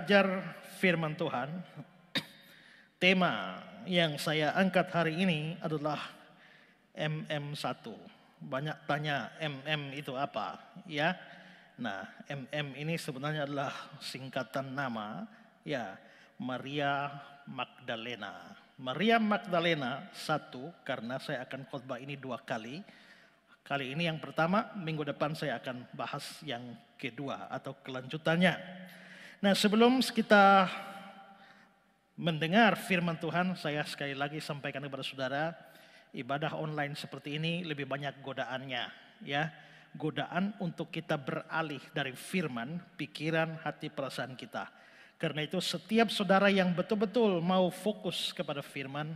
belajar firman Tuhan, tema yang saya angkat hari ini adalah MM1. Banyak tanya MM itu apa, ya. Nah, MM ini sebenarnya adalah singkatan nama, ya, Maria Magdalena. Maria Magdalena satu, karena saya akan khotbah ini 2 kali. Kali ini yang pertama, minggu depan saya akan bahas yang kedua atau kelanjutannya. Nah, sebelum kita mendengar firman Tuhan, saya sekali lagi sampaikan kepada saudara, ibadah online seperti ini lebih banyak godaannya, ya. Godaan untuk kita beralih dari firman, pikiran, hati, perasaan kita. Karena itu setiap saudara yang betul-betul mau fokus kepada firman,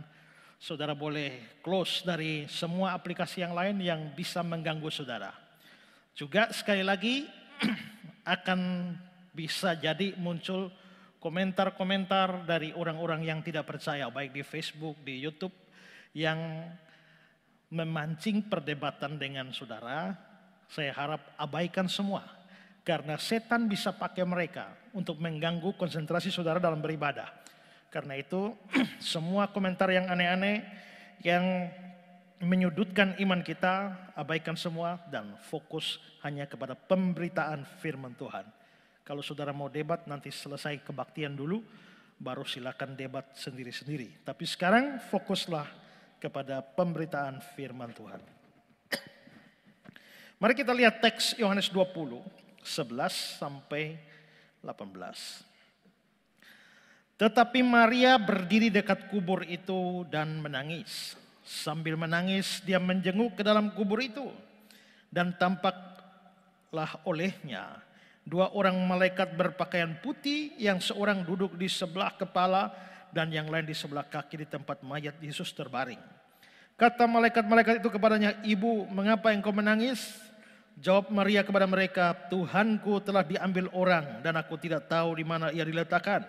saudara boleh close dari semua aplikasi yang lain yang bisa mengganggu saudara. Juga sekali lagi akan bisa jadi muncul komentar-komentar dari orang-orang yang tidak percaya, baik di Facebook, di YouTube, yang memancing perdebatan dengan saudara. Saya harap abaikan semua, karena setan bisa pakai mereka untuk mengganggu konsentrasi saudara dalam beribadah. Karena itu semua komentar yang aneh-aneh yang menyudutkan iman kita, abaikan semua dan fokus hanya kepada pemberitaan firman Tuhan. Kalau saudara mau debat nanti selesai kebaktian dulu, baru silakan debat sendiri-sendiri. Tapi sekarang fokuslah kepada pemberitaan firman Tuhan. Mari kita lihat teks Yohanes 20, 11 sampai 18. Tetapi Maria berdiri dekat kubur itu dan menangis. Sambil menangis dia menjenguk ke dalam kubur itu. Dan tampaklah olehnya 2 orang malaikat berpakaian putih, yang seorang duduk di sebelah kepala dan yang lain di sebelah kaki di tempat mayat Yesus terbaring. Kata malaikat-malaikat itu kepadanya, "Ibu, mengapa engkau menangis?" Jawab Maria kepada mereka, "Tuhanku telah diambil orang dan aku tidak tahu di mana ia diletakkan."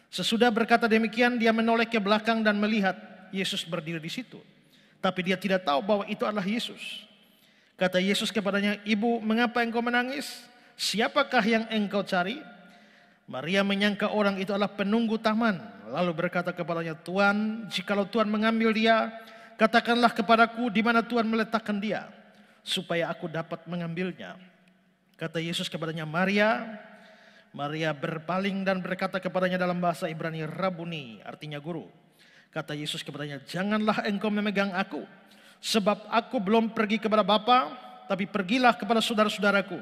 Sesudah berkata demikian, dia menoleh ke belakang dan melihat Yesus berdiri di situ. Tapi dia tidak tahu bahwa itu adalah Yesus. Kata Yesus kepadanya, "Ibu, mengapa engkau menangis? Siapakah yang engkau cari?" Maria menyangka orang itu adalah penunggu taman. Lalu berkata kepadanya, "Tuan, jikalau Tuan mengambil dia, katakanlah kepadaku di mana Tuan meletakkan dia, supaya aku dapat mengambilnya." Kata Yesus kepadanya, "Maria." Maria berpaling dan berkata kepadanya dalam bahasa Ibrani, "Rabuni," artinya guru. Kata Yesus kepadanya, "Janganlah engkau memegang aku, sebab aku belum pergi kepada Bapa, tapi pergilah kepada saudara-saudaraku,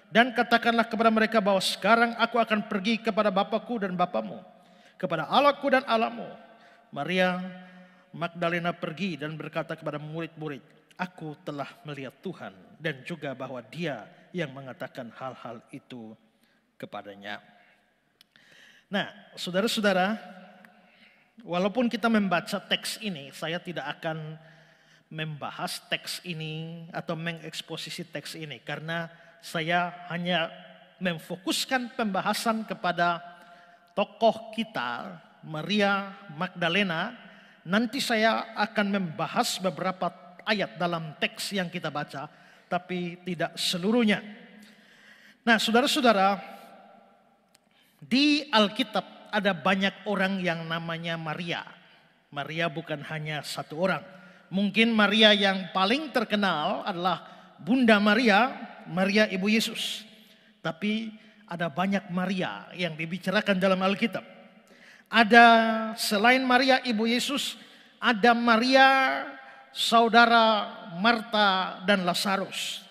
dan katakanlah kepada mereka bahwa sekarang aku akan pergi kepada Bapakku dan Bapamu, kepada Allahku dan Allahmu." Maria Magdalena pergi dan berkata kepada murid-murid, "Aku telah melihat Tuhan," dan juga bahwa Dia yang mengatakan hal-hal itu kepadanya. Nah, saudara-saudara, walaupun kita membaca teks ini, saya tidak akan membahas teks ini atau mengeksposisi teks ini, karena saya hanya memfokuskan pembahasan kepada tokoh kita, Maria Magdalena. Nanti saya akan membahas beberapa ayat dalam teks yang kita baca, tapi tidak seluruhnya. Nah, saudara-saudara, di Alkitab ada banyak orang yang namanya Maria. Maria bukan hanya satu orang. Mungkin Maria yang paling terkenal adalah Bunda Maria, Maria Ibu Yesus. Tapi ada banyak Maria yang dibicarakan dalam Alkitab. Ada selain Maria Ibu Yesus, ada Maria saudara Marta dan Lazarus.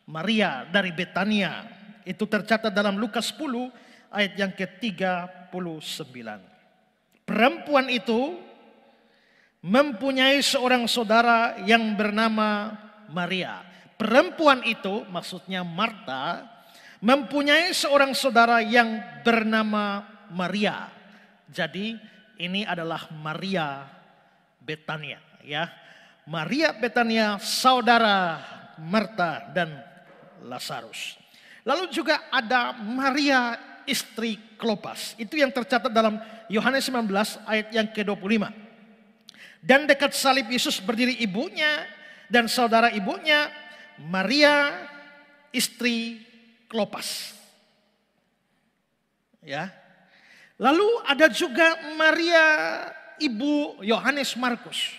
Maria dari Betania. Itu tercatat dalam Lukas 10 ayat yang ke-39. Perempuan itu mempunyai seorang saudara yang bernama Maria. Perempuan itu, maksudnya Marta, mempunyai seorang saudara yang bernama Maria. Jadi ini adalah Maria Betania, ya. Maria Betania, saudara Marta dan Lazarus. Lalu juga ada Maria istri Klopas. Itu yang tercatat dalam Yohanes 19 ayat yang ke-25. Dan dekat salib Yesus berdiri ibunya dan saudara ibunya, Maria istri Klopas. Ya, Lalu ada juga Maria ibu Yohanes Markus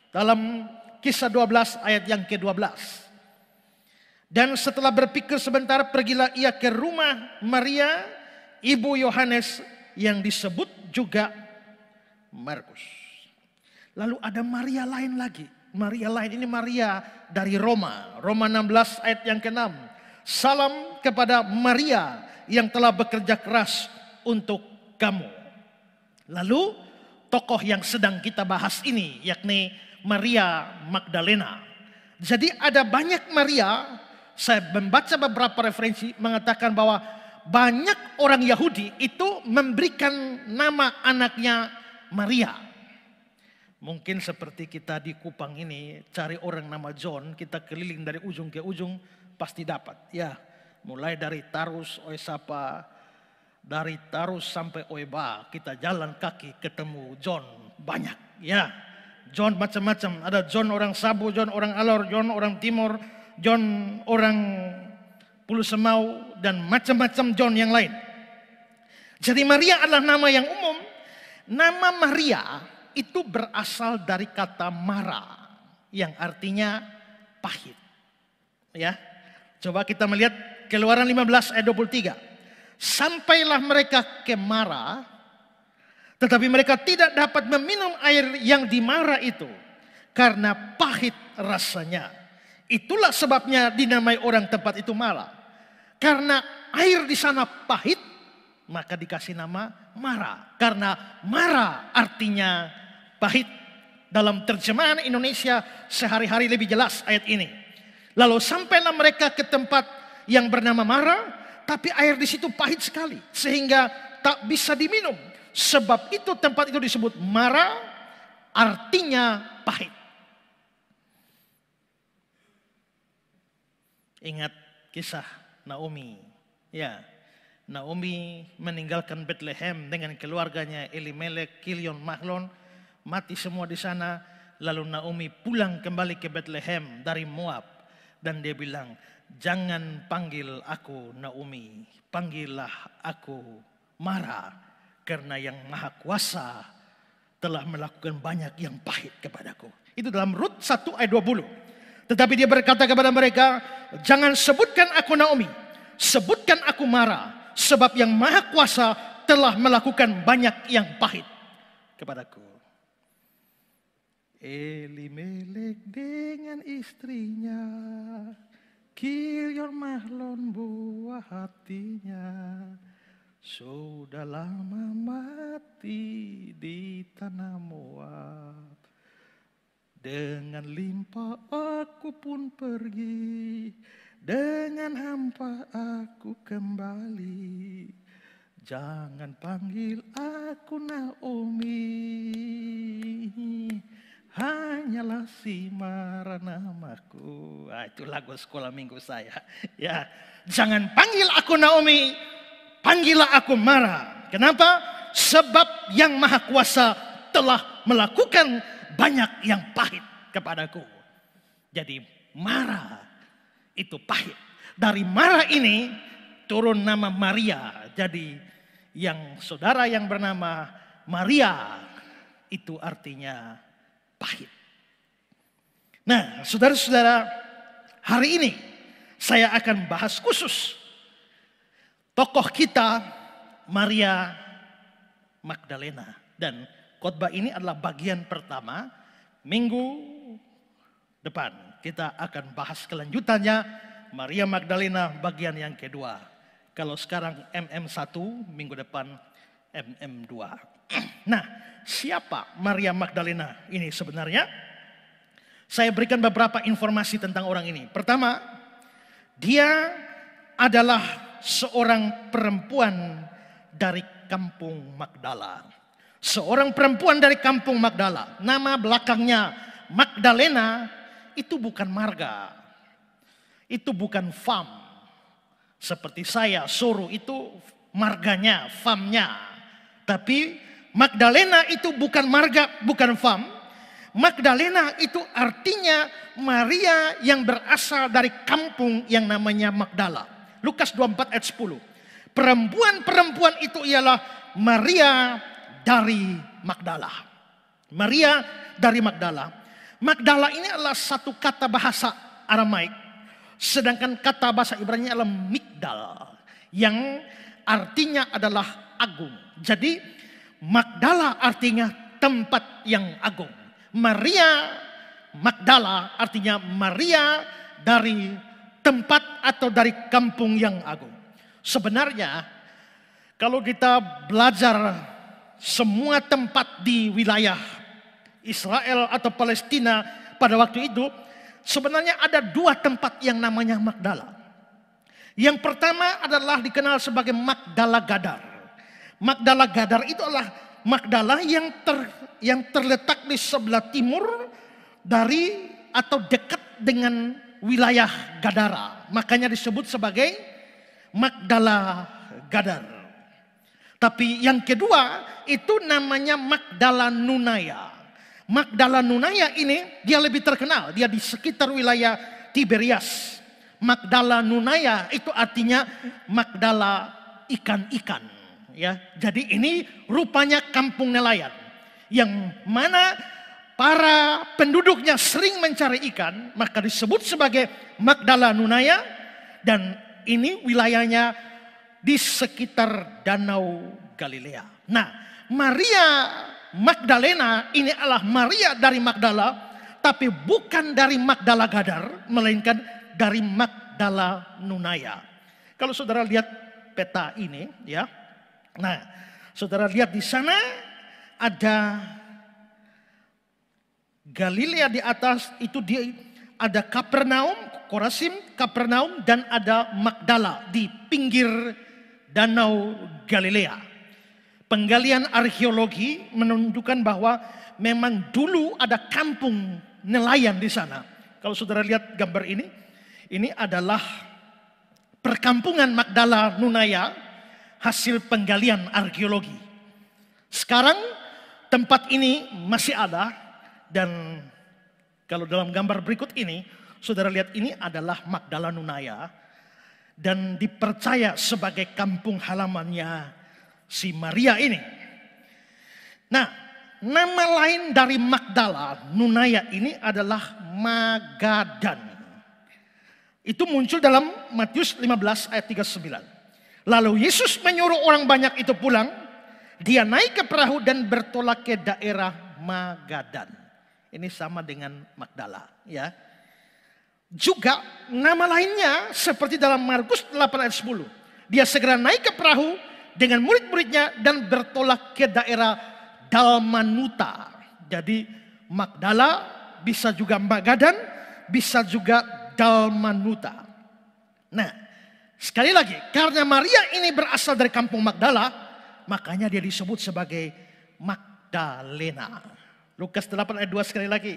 dalam Kisah 12 ayat yang ke-12. Dan setelah berpikir sebentar, pergilah ia ke rumah Maria ibu Yohanes yang disebut juga Markus. Lalu ada Maria lain lagi. Maria lain ini Maria dari Roma. Roma 16 ayat yang ke-6. Salam kepada Maria yang telah bekerja keras untuk kamu. Lalu tokoh yang sedang kita bahas ini yakni Maria Magdalena. Jadi ada banyak Maria. Saya membaca beberapa referensi mengatakan bahwa banyak orang Yahudi itu memberikan nama anaknya Maria. Mungkin seperti kita di Kupang ini cari orang nama John, kita keliling dari ujung ke ujung pasti dapat. Ya, mulai dari Tarus, Oesapa, dari Tarus sampai Oeba, kita jalan kaki ketemu John banyak. Ya, John macam-macam. Ada John orang Sabu, John orang Alor, John orang Timur, John orang Pulau Semau, dan macam-macam John yang lain. Jadi Maria adalah nama yang umum. Nama Maria itu berasal dari kata mara yang artinya pahit. Ya, coba kita melihat Keluaran 15 ayat 23. Sampailah mereka ke Mara, tetapi mereka tidak dapat meminum air yang di Mara itu karena pahit rasanya. Itulah sebabnya dinamai orang tempat itu Mara. Karena air di sana pahit, maka dikasih nama Mara. Karena Mara artinya pahit. Dalam terjemahan Indonesia sehari-hari lebih jelas ayat ini. Lalu sampailah mereka ke tempat yang bernama Mara, tapi air di situ pahit sekali sehingga tak bisa diminum. Sebab itu tempat itu disebut Mara, artinya pahit. Ingat kisah Naomi. Ya, Naomi meninggalkan Bethlehem dengan keluarganya Elimelek, Kilion, Mahlon, mati semua di sana. Lalu Naomi pulang kembali ke Bethlehem dari Moab dan dia bilang, jangan panggil aku Naomi, panggillah aku Mara, karena yang Maha Kuasa telah melakukan banyak yang pahit kepadaku. Itu dalam Rut 1 ayat 20. Tetapi dia berkata kepada mereka, jangan sebutkan aku Naomi, sebutkan aku Mara, sebab yang Maha Kuasa telah melakukan banyak yang pahit kepadaku. Elimelek dengan istrinya, Kilion Mahlon buah hatinya, sudah lama mati di tanah Moab. Dengan limpah aku pun pergi, dengan hampa aku kembali. Jangan panggil aku Naomi, hanyalah si Mara namaku. Itu lagu sekolah minggu saya. Ya, jangan panggil aku Naomi, panggillah aku Mara. Kenapa? Sebab yang Maha Kuasa telah melakukan banyak yang pahit kepadaku. Jadi Mara itu pahit. Dari Mara ini turun nama Maria. Jadi yang saudara yang bernama Maria itu artinya pahit. Nah, saudara-saudara, hari ini saya akan bahas khusus tokoh kita Maria Magdalena. Dan khotbah ini adalah bagian pertama. Minggu depan kita akan bahas kelanjutannya Maria Magdalena bagian yang kedua. Kalau sekarang MM1, minggu depan MM2. Nah, siapa Maria Magdalena ini sebenarnya? Saya berikan beberapa informasi tentang orang ini. Pertama, dia adalah seorang perempuan dari kampung Magdala. Seorang perempuan dari kampung Magdala. Nama belakangnya Magdalena itu bukan marga. Itu bukan fam. Seperti saya, Soro itu marganya, famnya. Tapi Magdalena itu bukan marga, bukan fam. Magdalena itu artinya Maria yang berasal dari kampung yang namanya Magdala. Lukas 24 ayat 10. Perempuan-perempuan itu ialah Maria dari Magdala. Maria dari Magdala. Magdala ini adalah satu kata bahasa Aramaik. Sedangkan kata bahasa Ibrani adalah Migdal. Yang artinya adalah agung. Jadi Magdala artinya tempat yang agung. Maria Magdala artinya Maria dari tempat atau dari kampung yang agung. Sebenarnya kalau kita belajar semua tempat di wilayah Israel atau Palestina pada waktu itu, sebenarnya ada dua tempat yang namanya Magdala. Yang pertama adalah dikenal sebagai Magdala Gadar. Magdala Gadar itu adalah Magdala yang terletak di sebelah timur dari atau dekat dengan wilayah Gadara. Makanya disebut sebagai Magdala Gadar. Tapi yang kedua itu namanya Magdala Nunaya. Magdala Nunaya ini dia lebih terkenal. Dia di sekitar wilayah Tiberias. Magdala Nunaya itu artinya Magdala ikan-ikan. Ya, jadi ini rupanya kampung nelayan. Yang mana para penduduknya sering mencari ikan, maka disebut sebagai Magdala Nunaya. Dan ini wilayahnya di sekitar Danau Galilea. Nah, Maria Magdalena ini adalah Maria dari Magdala, tapi bukan dari Magdala Gadar, melainkan dari Magdala Nunaya. Kalau saudara lihat peta ini, ya, nah, saudara lihat di sana ada Galilea di atas, itu dia ada Kapernaum, Korasim, Kapernaum, dan ada Magdala di pinggir Danau Galilea. Penggalian arkeologi menunjukkan bahwa memang dulu ada kampung nelayan di sana. Kalau saudara lihat gambar ini adalah perkampungan Magdala Nunaya hasil penggalian arkeologi. Sekarang tempat ini masih ada, dan kalau dalam gambar berikut ini, saudara lihat ini adalah Magdala Nunaya dan dipercaya sebagai kampung halamannya si Maria ini. Nah, nama lain dari Magdala Nunaya ini adalah Magadan. Itu muncul dalam Matius 15 ayat 39. Lalu Yesus menyuruh orang banyak itu pulang. Dia naik ke perahu dan bertolak ke daerah Magadan. Ini sama dengan Magdala, ya. Juga nama lainnya seperti dalam Markus 8 ayat 10. Dia segera naik ke perahu dengan murid-muridnya dan bertolak ke daerah Dalmanuta. Jadi Magdala bisa juga Magadan, bisa juga Dalmanuta. Nah, sekali lagi, karena Maria ini berasal dari kampung Magdala, makanya dia disebut sebagai Magdalena. Lukas 8 ayat 2 sekali lagi.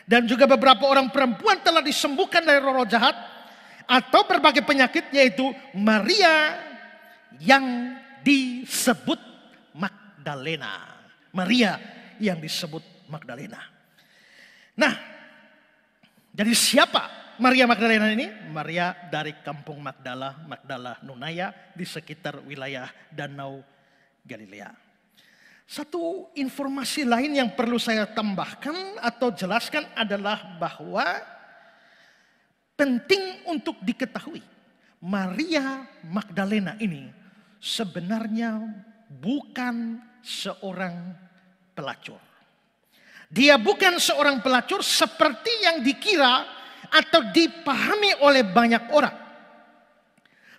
Dan juga beberapa orang perempuan telah disembuhkan dari roh jahat atau berbagai penyakit, yaitu Maria yang disebut Magdalena. Maria yang disebut Magdalena. Nah, jadi siapa Maria Magdalena ini? Maria dari kampung Magdala, Magdala Nunaya di sekitar wilayah Danau Galilea. Satu informasi lain yang perlu saya tambahkan atau jelaskan adalah bahwa penting untuk diketahui Maria Magdalena ini sebenarnya bukan seorang pelacur. Dia bukan seorang pelacur seperti yang dikira atau dipahami oleh banyak orang.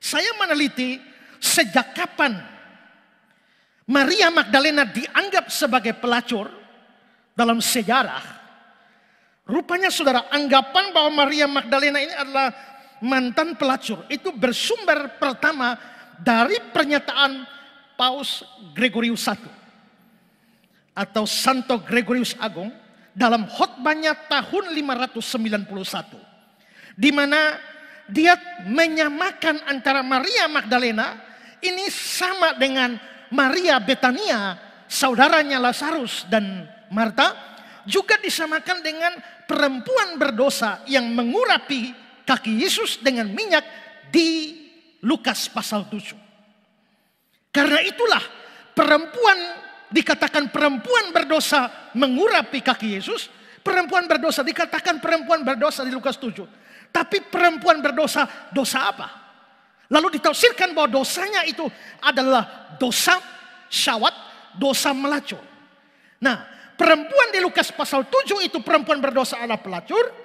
Saya meneliti sejak kapan Maria Magdalena dianggap sebagai pelacur dalam sejarah. Rupanya saudara, anggapan bahwa Maria Magdalena ini adalah mantan pelacur itu bersumber pertama dari pernyataan Paus Gregorius I atau Santo Gregorius Agung dalam khotbahnya tahun 591, di mana dia menyamakan antara Maria Magdalena ini sama dengan Maria Betania, saudaranya Lazarus dan Marta, juga disamakan dengan perempuan berdosa yang mengurapi kaki Yesus dengan minyak di Lukas pasal 7. Karena itulah perempuan dikatakan perempuan berdosa mengurapi kaki Yesus, perempuan berdosa dikatakan perempuan berdosa di Lukas 7. Tapi perempuan berdosa, dosa apa? Lalu ditafsirkan bahwa dosanya itu adalah dosa syahwat, dosa melacur. Nah, perempuan di Lukas pasal 7 itu perempuan berdosa adalah pelacur.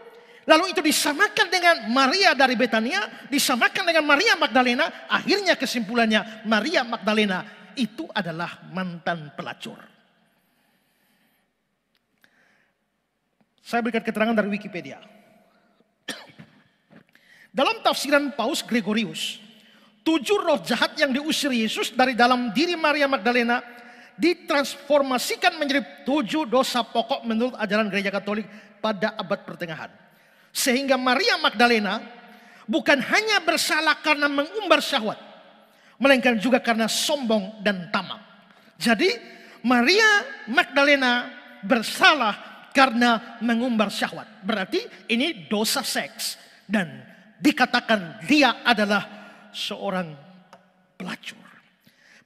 Lalu itu disamakan dengan Maria dari Betania, disamakan dengan Maria Magdalena. Akhirnya kesimpulannya Maria Magdalena itu adalah mantan pelacur. Saya berikan keterangan dari Wikipedia. Dalam tafsiran Paus Gregorius, 7 roh jahat yang diusir Yesus dari dalam diri Maria Magdalena ditransformasikan menjadi 7 dosa pokok menurut ajaran gereja Katolik pada abad pertengahan. Sehingga Maria Magdalena bukan hanya bersalah karena mengumbar syahwat, melainkan juga karena sombong dan tamak. Jadi Maria Magdalena bersalah karena mengumbar syahwat. Berarti ini dosa seks. Dan dikatakan dia adalah seorang pelacur.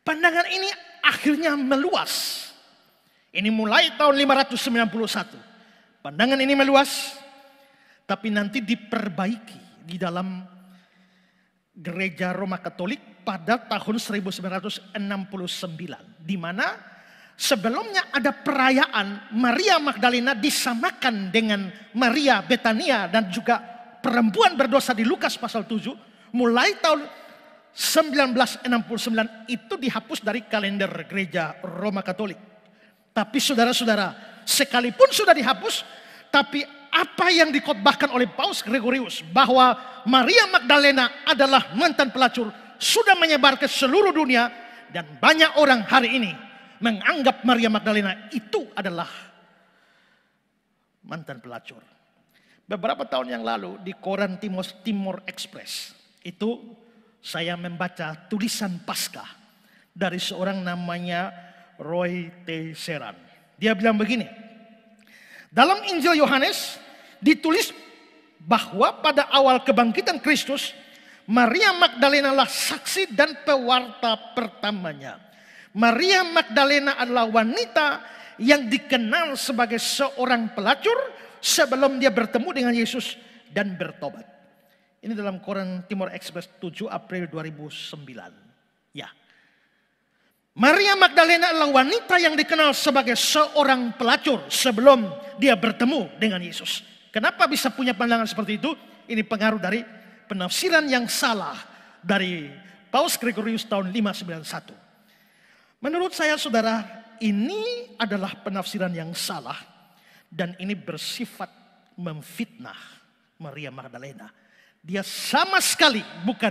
Pandangan ini akhirnya meluas. Ini mulai tahun 591. Pandangan ini meluas. Tapi nanti diperbaiki di dalam gereja Roma Katolik pada tahun 1969. Di mana sebelumnya ada perayaan Maria Magdalena disamakan dengan Maria Betania dan juga perempuan berdosa di Lukas pasal 7. Mulai tahun 1969 itu dihapus dari kalender gereja Roma Katolik. Tapi saudara-saudara, sekalipun sudah dihapus, tapi apa yang dikhotbahkan oleh Paus Gregorius bahwa Maria Magdalena adalah mantan pelacur sudah menyebar ke seluruh dunia, dan banyak orang hari ini menganggap Maria Magdalena itu adalah mantan pelacur. Beberapa tahun yang lalu di koran Timor Express itu saya membaca tulisan Paskah dari seorang namanya Roy T. Seran. Dia bilang begini, dalam Injil Yohanes ditulis bahwa pada awal kebangkitan Kristus, Maria Magdalena lah saksi dan pewarta pertamanya. Maria Magdalena adalah wanita yang dikenal sebagai seorang pelacur sebelum dia bertemu dengan Yesus dan bertobat. Ini dalam koran Timor Express 7 April 2009. Ya. Maria Magdalena adalah wanita yang dikenal sebagai seorang pelacur sebelum dia bertemu dengan Yesus. Kenapa bisa punya pandangan seperti itu? Ini pengaruh dari penafsiran yang salah dari Paus Gregorius tahun 591. Menurut saya saudara, ini adalah penafsiran yang salah dan ini bersifat memfitnah Maria Magdalena. Dia sama sekali bukan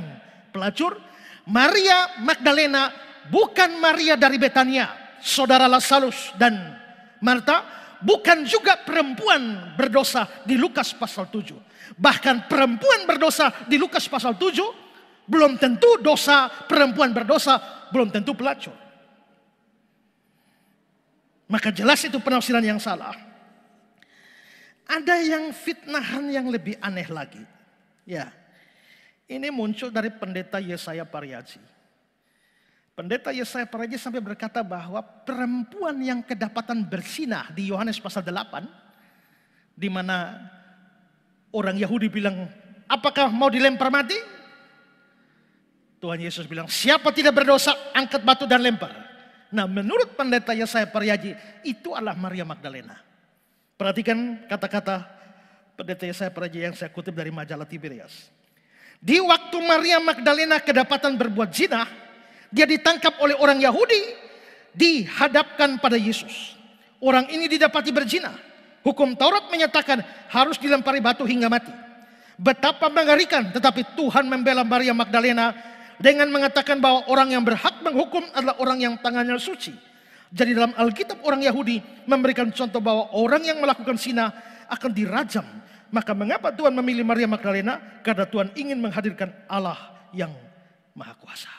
pelacur. Maria Magdalena bukan Maria dari Betania, saudara Lazarus dan Marta, bukan juga perempuan berdosa di Lukas pasal 7. Bahkan perempuan berdosa di Lukas pasal 7 belum tentu dosa perempuan berdosa, belum tentu pelacur. Maka jelas itu penafsiran yang salah. Ada yang fitnahan yang lebih aneh lagi. Ya, ini muncul dari pendeta Yesaya Pariaji. Pendeta Yesaya Pariaji sampai berkata bahwa perempuan yang kedapatan bersinah di Yohanes pasal 8, di mana orang Yahudi bilang, apakah mau dilempar mati? Tuhan Yesus bilang, siapa tidak berdosa, angkat batu dan lempar. Nah, menurut pendeta Yesaya Pariaji, itu adalah Maria Magdalena. Perhatikan kata-kata pendeta Yesaya Pariaji yang saya kutip dari majalah Tiberias. Di waktu Maria Magdalena kedapatan berbuat zina, dia ditangkap oleh orang Yahudi, dihadapkan pada Yesus. Orang ini didapati berzina. Hukum Taurat menyatakan harus dilempari batu hingga mati. Betapa mengerikan, tetapi Tuhan membela Maria Magdalena dengan mengatakan bahwa orang yang berhak menghukum adalah orang yang tangannya suci. Jadi dalam Alkitab orang Yahudi memberikan contoh bahwa orang yang melakukan zina akan dirajam. Maka mengapa Tuhan memilih Maria Magdalena? Karena Tuhan ingin menghadirkan Allah yang Maha Kuasa.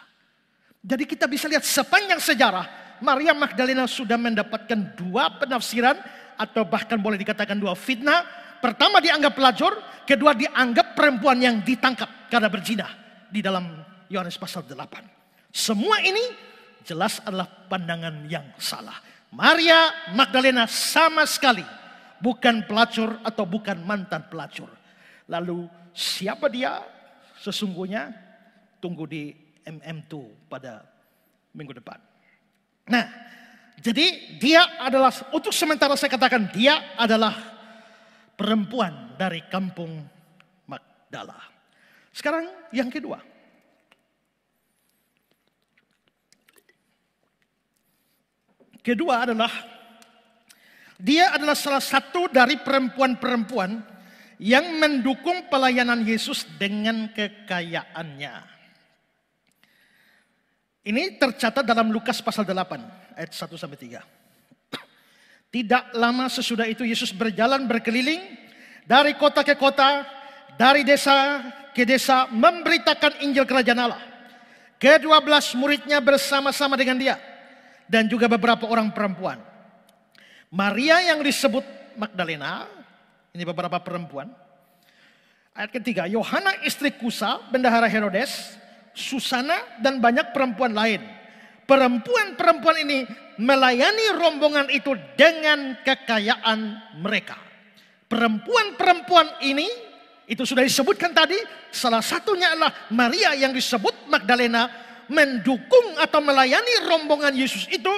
Jadi kita bisa lihat sepanjang sejarah Maria Magdalena sudah mendapatkan 2 penafsiran atau bahkan boleh dikatakan 2 fitnah. Pertama dianggap pelacur, kedua dianggap perempuan yang ditangkap karena berzina di dalam Yohanes pasal 8. Semua ini jelas adalah pandangan yang salah. Maria Magdalena sama sekali bukan pelacur atau bukan mantan pelacur. Lalu siapa dia sesungguhnya? Tunggu di MM2 pada minggu depan. Nah, jadi dia adalah, untuk sementara saya katakan dia adalah perempuan dari kampung Magdala. Sekarang yang kedua. Kedua adalah dia adalah salah satu dari perempuan-perempuan yang mendukung pelayanan Yesus dengan kekayaannya. Ini tercatat dalam Lukas pasal 8 ayat 1-3. Tidak lama sesudah itu Yesus berjalan berkeliling dari kota ke kota, dari desa ke desa memberitakan Injil Kerajaan Allah. Ke-12 muridnya bersama-sama dengan dia dan juga beberapa orang perempuan. Maria yang disebut Magdalena, ini beberapa perempuan. Ayat ketiga, Yohana istri Kusa, bendahara Herodes, Susana dan banyak perempuan lain. Perempuan-perempuan ini melayani rombongan itu dengan kekayaan mereka. Perempuan-perempuan ini, itu sudah disebutkan tadi, salah satunya adalah Maria yang disebut Magdalena, mendukung atau melayani rombongan Yesus itu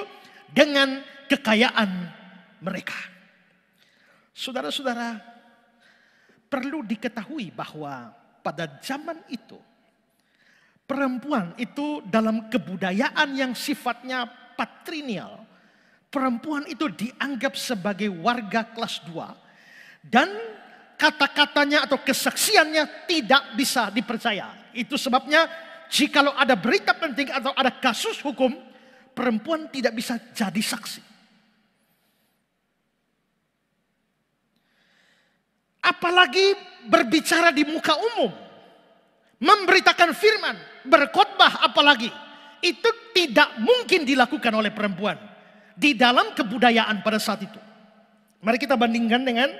dengan kekayaan mereka. Saudara-saudara, perlu diketahui bahwa pada zaman itu perempuan itu dalam kebudayaan yang sifatnya patrinial, perempuan itu dianggap sebagai warga kelas 2 dan kata-katanya atau kesaksiannya tidak bisa dipercaya. Itu sebabnya jikalau ada berita penting atau ada kasus hukum, perempuan tidak bisa jadi saksi. Apalagi berbicara di muka umum, memberitakan firman, berkhotbah apalagi. Itu tidak mungkin dilakukan oleh perempuan di dalam kebudayaan pada saat itu. Mari kita bandingkan dengan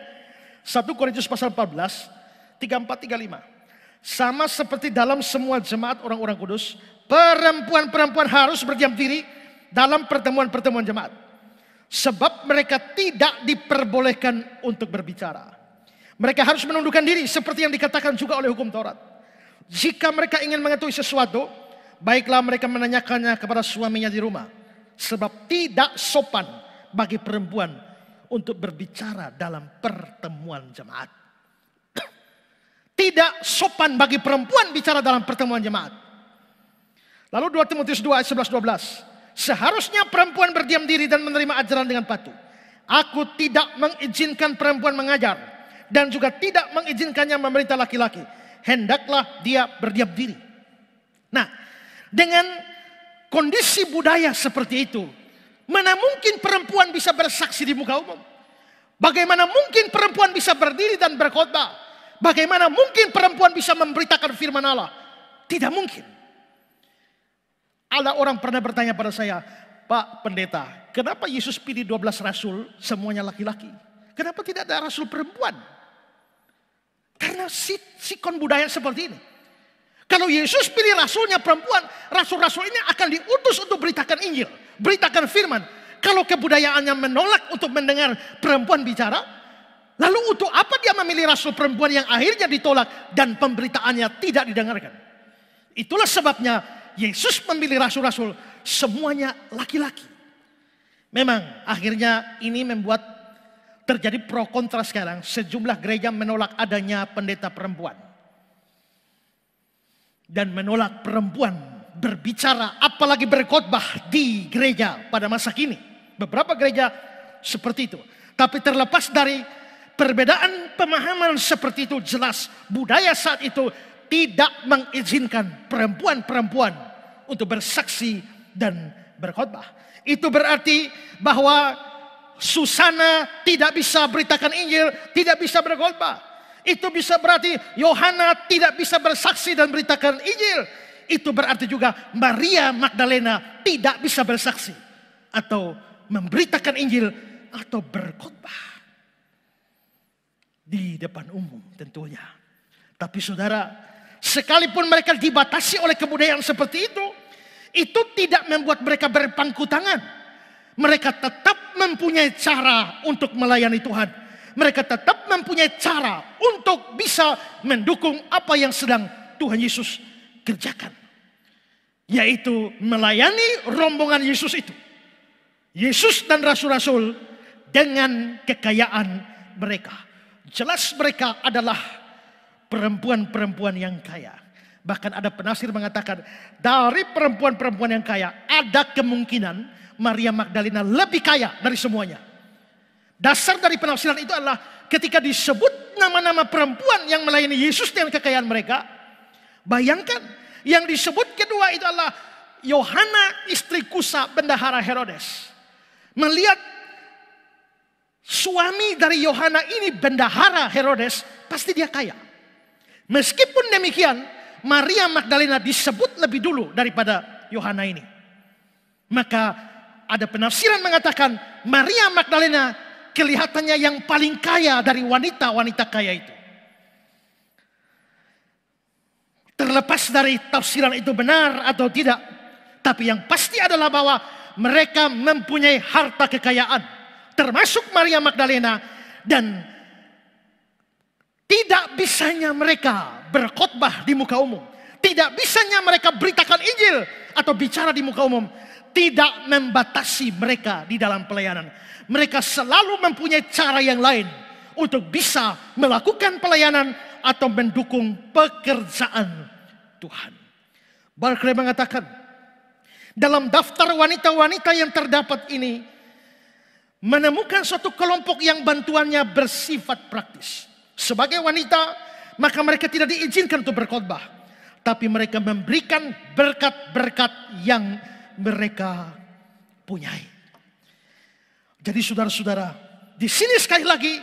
1 Korintus pasal 14, 34-35. Sama seperti dalam semua jemaat orang-orang kudus, perempuan-perempuan harus berdiam diri dalam pertemuan-pertemuan jemaat. Sebab mereka tidak diperbolehkan untuk berbicara. Mereka harus menundukkan diri seperti yang dikatakan juga oleh hukum Taurat. Jika mereka ingin mengetahui sesuatu, baiklah mereka menanyakannya kepada suaminya di rumah. Sebab tidak sopan bagi perempuan untuk berbicara dalam pertemuan jemaat. Tidak sopan bagi perempuan bicara dalam pertemuan jemaat. Lalu 2 Timotius 2 ayat 11-12. Seharusnya perempuan berdiam diri dan menerima ajaran dengan patuh. Aku tidak mengizinkan perempuan mengajar dan juga tidak mengizinkannya memerintah laki-laki. Hendaklah dia berdiam diri. Nah, dengan kondisi budaya seperti itu, mana mungkin perempuan bisa bersaksi di muka umum? Bagaimana mungkin perempuan bisa berdiri dan berkhotbah? Bagaimana mungkin perempuan bisa memberitakan firman Allah? Tidak mungkin. Ada orang pernah bertanya pada saya, Pak Pendeta, kenapa Yesus pilih 12 rasul semuanya laki-laki? Kenapa tidak ada rasul perempuan? Karena sikon budaya seperti ini. Kalau Yesus pilih rasulnya perempuan, rasul-rasul ini akan diutus untuk beritakan Injil, beritakan firman. Kalau kebudayaannya menolak untuk mendengar perempuan bicara, lalu untuk apa dia memilih rasul perempuan yang akhirnya ditolak dan pemberitaannya tidak didengarkan? Itulah sebabnya Yesus memilih rasul-rasul semuanya laki-laki. Memang akhirnya ini membuat terjadi pro kontra sekarang. Sejumlah gereja menolak adanya pendeta perempuan. Dan menolak perempuan berbicara apalagi berkhotbah di gereja pada masa kini. Beberapa gereja seperti itu. Tapi terlepas dari perbedaan pemahaman seperti itu, jelas budaya saat itu tidak mengizinkan perempuan-perempuan untuk bersaksi dan berkhotbah. Itu berarti bahwa Susana tidak bisa beritakan Injil, tidak bisa berkhotbah. Itu bisa berarti Yohana tidak bisa bersaksi dan beritakan Injil. Itu berarti juga Maria Magdalena tidak bisa bersaksi atau memberitakan Injil atau berkhotbah di depan umum tentunya. Tapi saudara, sekalipun mereka dibatasi oleh kebudayaan seperti itu tidak membuat mereka berpangku tangan. Mereka tetap mempunyai cara untuk melayani Tuhan. Mereka tetap mempunyai cara untuk bisa mendukung apa yang sedang Tuhan Yesus kerjakan. Yaitu melayani rombongan Yesus itu. Yesus dan rasul-rasul dengan kekayaan mereka. Jelas mereka adalah perempuan-perempuan yang kaya. Bahkan ada penafsir mengatakan dari perempuan-perempuan yang kaya ada kemungkinan Maria Magdalena lebih kaya dari semuanya. Dasar dari penafsiran itu adalah ketika disebut nama-nama perempuan yang melayani Yesus dengan kekayaan mereka. Bayangkan yang disebut kedua itu adalah Yohana istri Kusa bendahara Herodes. Melihat suami dari Yohana ini bendahara Herodes, pasti dia kaya. Meskipun demikian, Maria Magdalena disebut lebih dulu daripada Yohana ini. Maka ada penafsiran mengatakan Maria Magdalena kelihatannya yang paling kaya dari wanita-wanita kaya itu. Terlepas dari tafsiran itu benar atau tidak, tapi yang pasti adalah bahwa mereka mempunyai harta kekayaan, termasuk Maria Magdalena, dan tidak bisanya mereka berkhotbah di muka umum, tidak bisanya mereka beritakan Injil atau bicara di muka umum, tidak membatasi mereka di dalam pelayanan. Mereka selalu mempunyai cara yang lain untuk bisa melakukan pelayanan atau mendukung pekerjaan Tuhan. Barclay mengatakan, dalam daftar wanita-wanita yang terdapat ini, menemukan suatu kelompok yang bantuannya bersifat praktis. Sebagai wanita, maka mereka tidak diizinkan untuk berkhotbah, tapi mereka memberikan berkat-berkat yang mereka punyai. Jadi saudara-saudara, di sini sekali lagi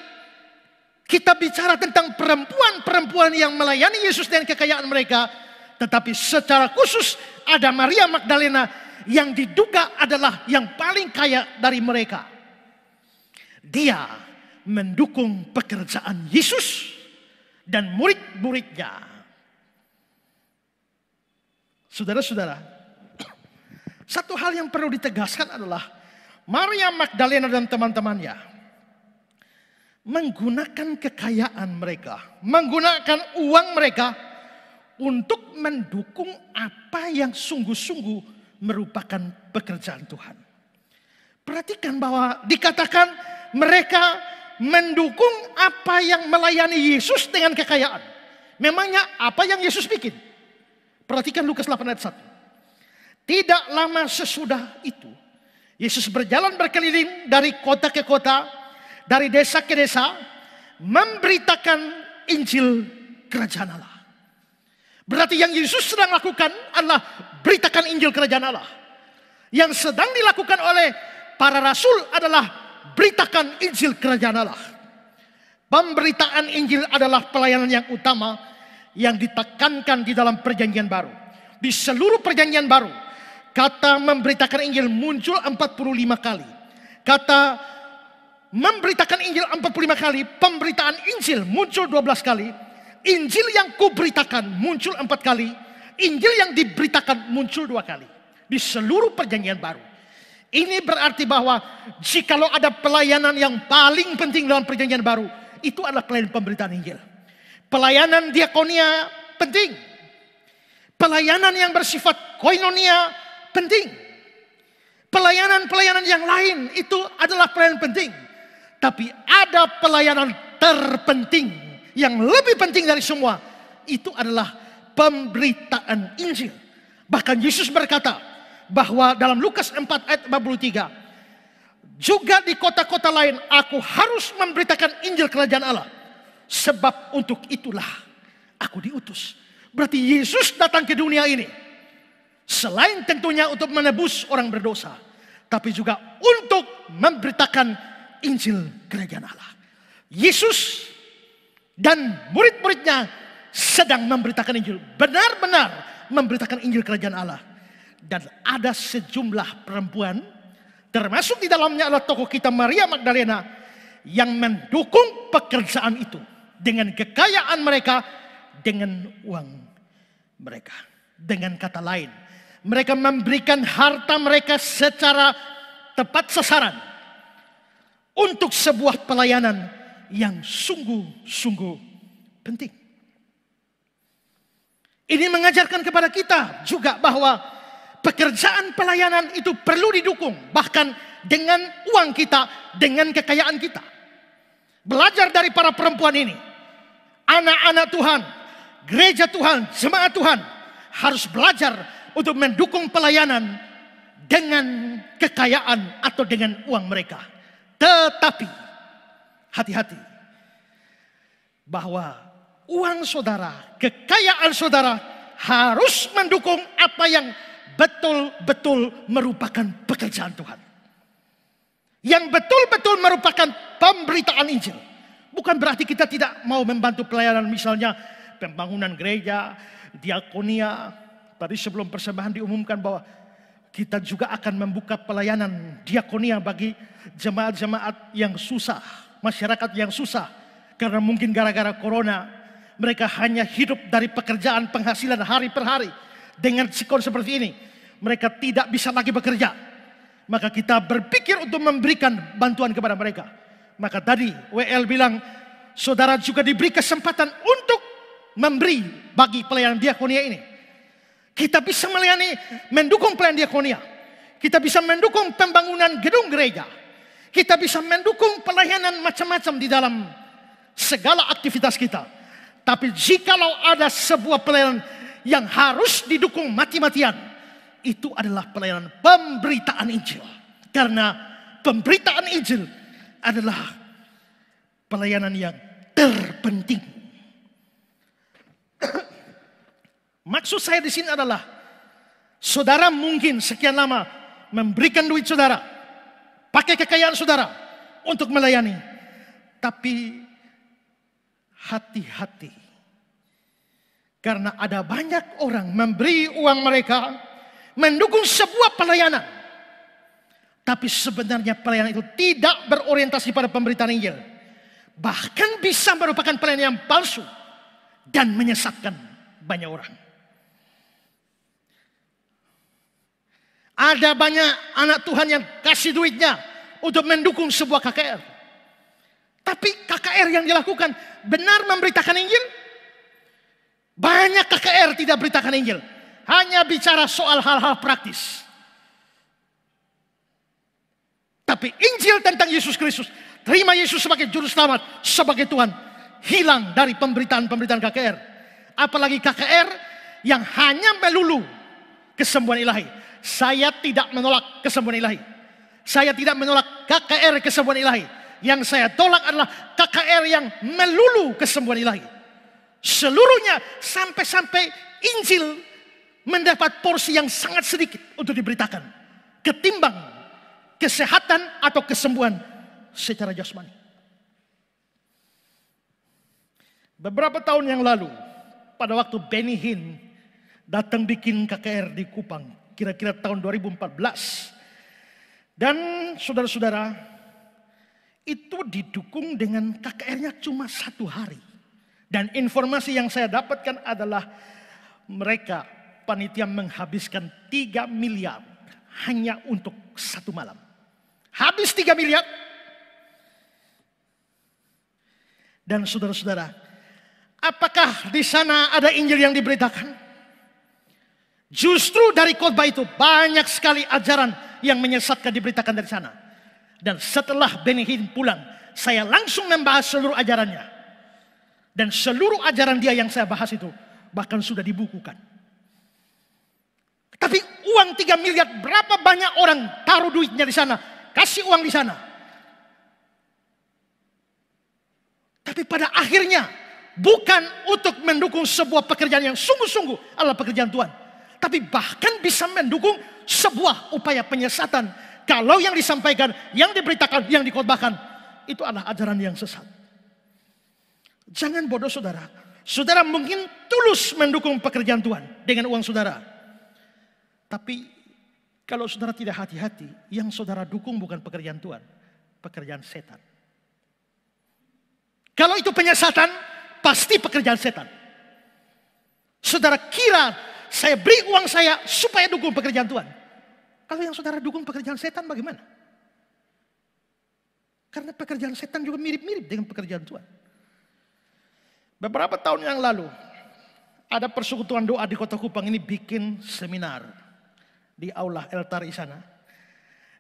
kita bicara tentang perempuan-perempuan yang melayani Yesus dengan kekayaan mereka, tetapi secara khusus ada Maria Magdalena yang diduga adalah yang paling kaya dari mereka. Dia mendukung pekerjaan Yesus dan murid-muridnya. Saudara-saudara, satu hal yang perlu ditegaskan adalah Maria Magdalena dan teman-temannya menggunakan kekayaan mereka, menggunakan uang mereka untuk mendukung apa yang sungguh-sungguh merupakan pekerjaan Tuhan. Perhatikan bahwa dikatakan mereka mendukung apa yang melayani Yesus dengan kekayaan. Memangnya apa yang Yesus bikin? Perhatikan Lukas 8 ayat 1. Tidak lama sesudah itu, Yesus berjalan berkeliling dari kota ke kota, dari desa ke desa, memberitakan Injil Kerajaan Allah. Berarti yang Yesus sedang lakukan adalah beritakan Injil Kerajaan Allah. Yang sedang dilakukan oleh para rasul adalah beritakan Injil Kerajaan Allah. Pemberitaan Injil adalah pelayanan yang utama yang ditekankan di dalam perjanjian baru. Di seluruh perjanjian baru, kata memberitakan Injil muncul 45 kali. Kata memberitakan Injil 45 kali, pemberitaan Injil muncul 12 kali. Injil yang kuberitakan muncul 4 kali. Injil yang diberitakan muncul 2 kali. Di seluruh perjanjian baru. Ini berarti bahwa jikalau ada pelayanan yang paling penting dalam perjanjian baru, itu adalah pelayanan pemberitaan Injil. Pelayanan diakonia penting. Pelayanan yang bersifat koinonia penting. Pelayanan-pelayanan yang lain itu adalah pelayanan penting. Tapi ada pelayanan terpenting yang lebih penting dari semua. Itu adalah pemberitaan Injil. Bahkan Yesus berkata bahwa dalam Lukas 4 ayat 43, juga di kota-kota lain aku harus memberitakan Injil Kerajaan Allah. Sebab untuk itulah aku diutus. Berarti Yesus datang ke dunia ini selain tentunya untuk menebus orang berdosa, tapi juga untuk memberitakan Injil Kerajaan Allah. Yesus dan murid-muridnya sedang memberitakan Injil, benar-benar memberitakan Injil Kerajaan Allah. Dan ada sejumlah perempuan, termasuk di dalamnya adalah tokoh kita Maria Magdalena, yang mendukung pekerjaan itu dengan kekayaan mereka, dengan uang mereka. Dengan kata lain, Mereka memberikan harta mereka secara tepat sasaran untuk sebuah pelayanan yang sungguh-sungguh penting. Ini mengajarkan kepada kita juga bahwa pekerjaan pelayanan itu perlu didukung, bahkan dengan uang kita, dengan kekayaan kita. Belajar dari para perempuan ini, anak-anak Tuhan, gereja Tuhan, jemaat Tuhan harus belajar untuk mendukung pelayanan dengan kekayaan atau dengan uang mereka. Tetapi hati-hati bahwa uang saudara, kekayaan saudara harus mendukung apa yang betul-betul merupakan pekerjaan Tuhan. Yang betul-betul merupakan pemberitaan Injil. Bukan berarti kita tidak mau membantu pelayanan, misalnya pembangunan gereja, diakonia. Tadi sebelum persembahan diumumkan bahwa kita juga akan membuka pelayanan diakonia bagi jemaat-jemaat yang susah, masyarakat yang susah. Karena mungkin gara-gara corona, mereka hanya hidup dari pekerjaan penghasilan hari per hari. Dengan sikon seperti ini, mereka tidak bisa lagi bekerja. Maka kita berpikir untuk memberikan bantuan kepada mereka. Maka tadi WL bilang, saudara juga diberi kesempatan untuk memberi bagi pelayanan diakonia ini. Kita bisa melayani, mendukung pelayanan diakonia. Kita bisa mendukung pembangunan gedung gereja. Kita bisa mendukung pelayanan macam-macam di dalam segala aktivitas kita. Tapi jikalau ada sebuah pelayanan yang harus didukung mati-matian, itu adalah pelayanan pemberitaan Injil. Karena pemberitaan Injil adalah pelayanan yang terpenting. Maksud saya di sini adalah, saudara mungkin sekian lama memberikan duit saudara, pakai kekayaan saudara untuk melayani. Tapi hati-hati. Karena ada banyak orang memberi uang mereka mendukung sebuah pelayanan. Tapi sebenarnya pelayanan itu tidak berorientasi pada pemberitaan Injil. Bahkan bisa merupakan pelayanan yang palsu dan menyesatkan banyak orang. Ada banyak anak Tuhan yang kasih duitnya untuk mendukung sebuah KKR. Tapi KKR yang dilakukan benar memberitakan Injil? Banyak KKR tidak beritakan Injil. Hanya bicara soal hal-hal praktis. Tapi Injil tentang Yesus Kristus, terima Yesus sebagai juru selamat, sebagai Tuhan, hilang dari pemberitaan-pemberitaan KKR. Apalagi KKR yang hanya melulu kesembuhan ilahi. Saya tidak menolak kesembuhan ilahi. Saya tidak menolak KKR kesembuhan ilahi. Yang saya tolak adalah KKR yang melulu kesembuhan ilahi. Seluruhnya sampai-sampai Injil mendapat porsi yang sangat sedikit untuk diberitakan. Ketimbang kesehatan atau kesembuhan secara jasmani. Beberapa tahun yang lalu, pada waktu Benny Hinn datang bikin KKR di Kupang, kira-kira tahun 2014. Dan saudara-saudara, itu didukung dengan KKR-nya cuma 1 hari. Dan informasi yang saya dapatkan adalah mereka panitia menghabiskan 3 miliar hanya untuk 1 malam. Habis 3 miliar. Dan saudara-saudara, apakah di sana ada Injil yang diberitakan? Justru dari khotbah itu banyak sekali ajaran yang menyesatkan diberitakan dari sana. Dan setelah Benny Hinn pulang, saya langsung membahas seluruh ajarannya. Dan seluruh ajaran dia yang saya bahas itu bahkan sudah dibukukan. Tapi uang 3 miliar, berapa banyak orang taruh duitnya di sana, kasih uang di sana. Tapi pada akhirnya bukan untuk mendukung sebuah pekerjaan yang sungguh-sungguh adalah pekerjaan Tuhan. Tapi bahkan bisa mendukung sebuah upaya penyesatan. Kalau yang disampaikan, yang diberitakan, yang dikhotbahkan, itu adalah ajaran yang sesat. Jangan bodoh saudara. Saudara mungkin tulus mendukung pekerjaan Tuhan dengan uang saudara. Tapi kalau saudara tidak hati-hati, yang saudara dukung bukan pekerjaan Tuhan, pekerjaan setan. Kalau itu penyesatan, pasti pekerjaan setan. Saudara kira saya beri uang saya supaya dukung pekerjaan Tuhan. Kalau yang saudara dukung pekerjaan setan bagaimana? Karena pekerjaan setan juga mirip-mirip dengan pekerjaan Tuhan. Beberapa tahun yang lalu, ada persekutuan doa di Kota Kupang ini bikin seminar di aula Eltar di sana.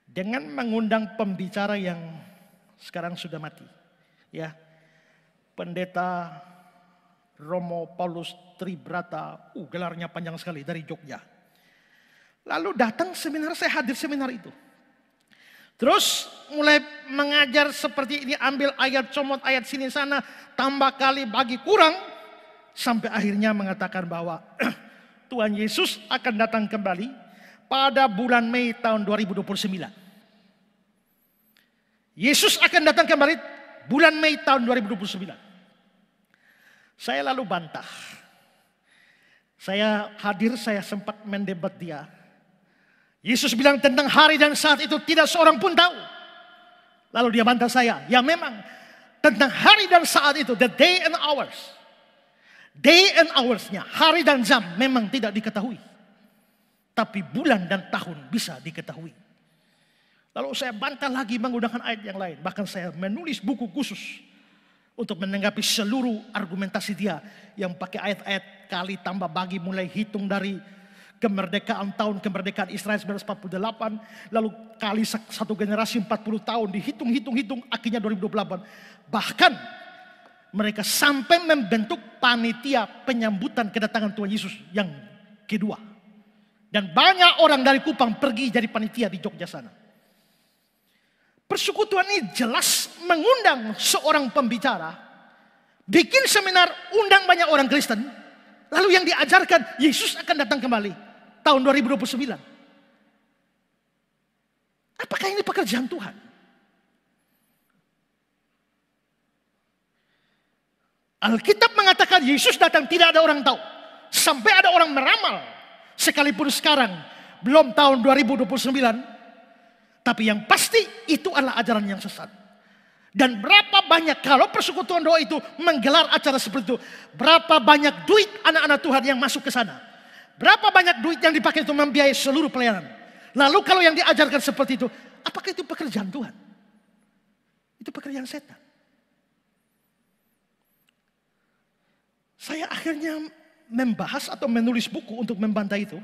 Dengan mengundang pembicara yang sekarang sudah mati. Ya, Pendeta Romo Paulus Tribrata, gelarnya panjang sekali, dari Jogja. Lalu datang seminar, saya hadir seminar itu. Terus mulai mengajar seperti ini, ambil ayat comot, ayat sini sana, tambah kali bagi kurang. Sampai akhirnya mengatakan bahwa Tuhan Yesus akan datang kembali pada bulan Mei tahun 2029. Yesus akan datang kembali bulan Mei tahun 2029. Saya lalu bantah. Saya hadir, saya sempat mendebat dia. Yesus bilang tentang hari dan saat itu tidak seorang pun tahu. Lalu dia bantah saya. Ya memang tentang hari dan saat itu, the day and hours. Day and hours-nya, hari dan jam memang tidak diketahui. Tapi bulan dan tahun bisa diketahui. Lalu saya bantah lagi menggunakan ayat yang lain. Bahkan saya menulis buku khusus untuk menanggapi seluruh argumentasi dia yang pakai ayat-ayat kali tambah bagi, mulai hitung dari kemerdekaan, tahun kemerdekaan Israel 1948, lalu kali satu generasi 40 tahun, dihitung, akhirnya 2028. Bahkan mereka sampai membentuk panitia penyambutan kedatangan Tuhan Yesus yang kedua. Dan banyak orang dari Kupang pergi jadi panitia di Jogja sana. Persekutuan ini jelas mengundang seorang pembicara, bikin seminar, undang banyak orang Kristen, lalu yang diajarkan Yesus akan datang kembali tahun 2029. Apakah ini pekerjaan Tuhan? Alkitab mengatakan Yesus datang tidak ada orang tahu. Sampai ada orang meramal, sekalipun sekarang belum tahun 2029. Tapi yang pasti itu adalah ajaran yang sesat. Dan berapa banyak kalau persekutuan doa itu menggelar acara seperti itu. Berapa banyak duit anak-anak Tuhan yang masuk ke sana. Berapa banyak duit yang dipakai itu membiayai seluruh pelayanan. Lalu kalau yang diajarkan seperti itu, apakah itu pekerjaan Tuhan? Itu pekerjaan setan. Saya akhirnya membahas atau menulis buku untuk membantah itu.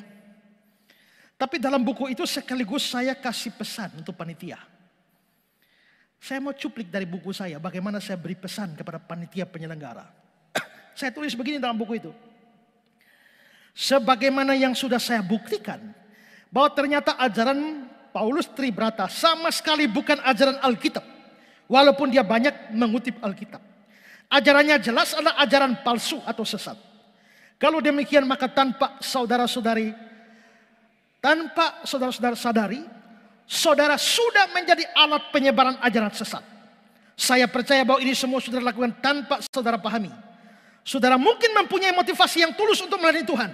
Tapi dalam buku itu sekaligus saya kasih pesan untuk panitia. Saya mau cuplik dari buku saya, bagaimana saya beri pesan kepada panitia penyelenggara. Saya tulis begini dalam buku itu. Sebagaimana yang sudah saya buktikan, bahwa ternyata ajaran Paulus Tribrata sama sekali bukan ajaran Alkitab. Walaupun dia banyak mengutip Alkitab. Ajarannya jelas adalah ajaran palsu atau sesat. Kalau demikian maka tanpa saudara-saudara sadari, saudara sudah menjadi alat penyebaran ajaran sesat. Saya percaya bahwa ini semua saudara lakukan tanpa saudara pahami. Saudara mungkin mempunyai motivasi yang tulus untuk melayani Tuhan.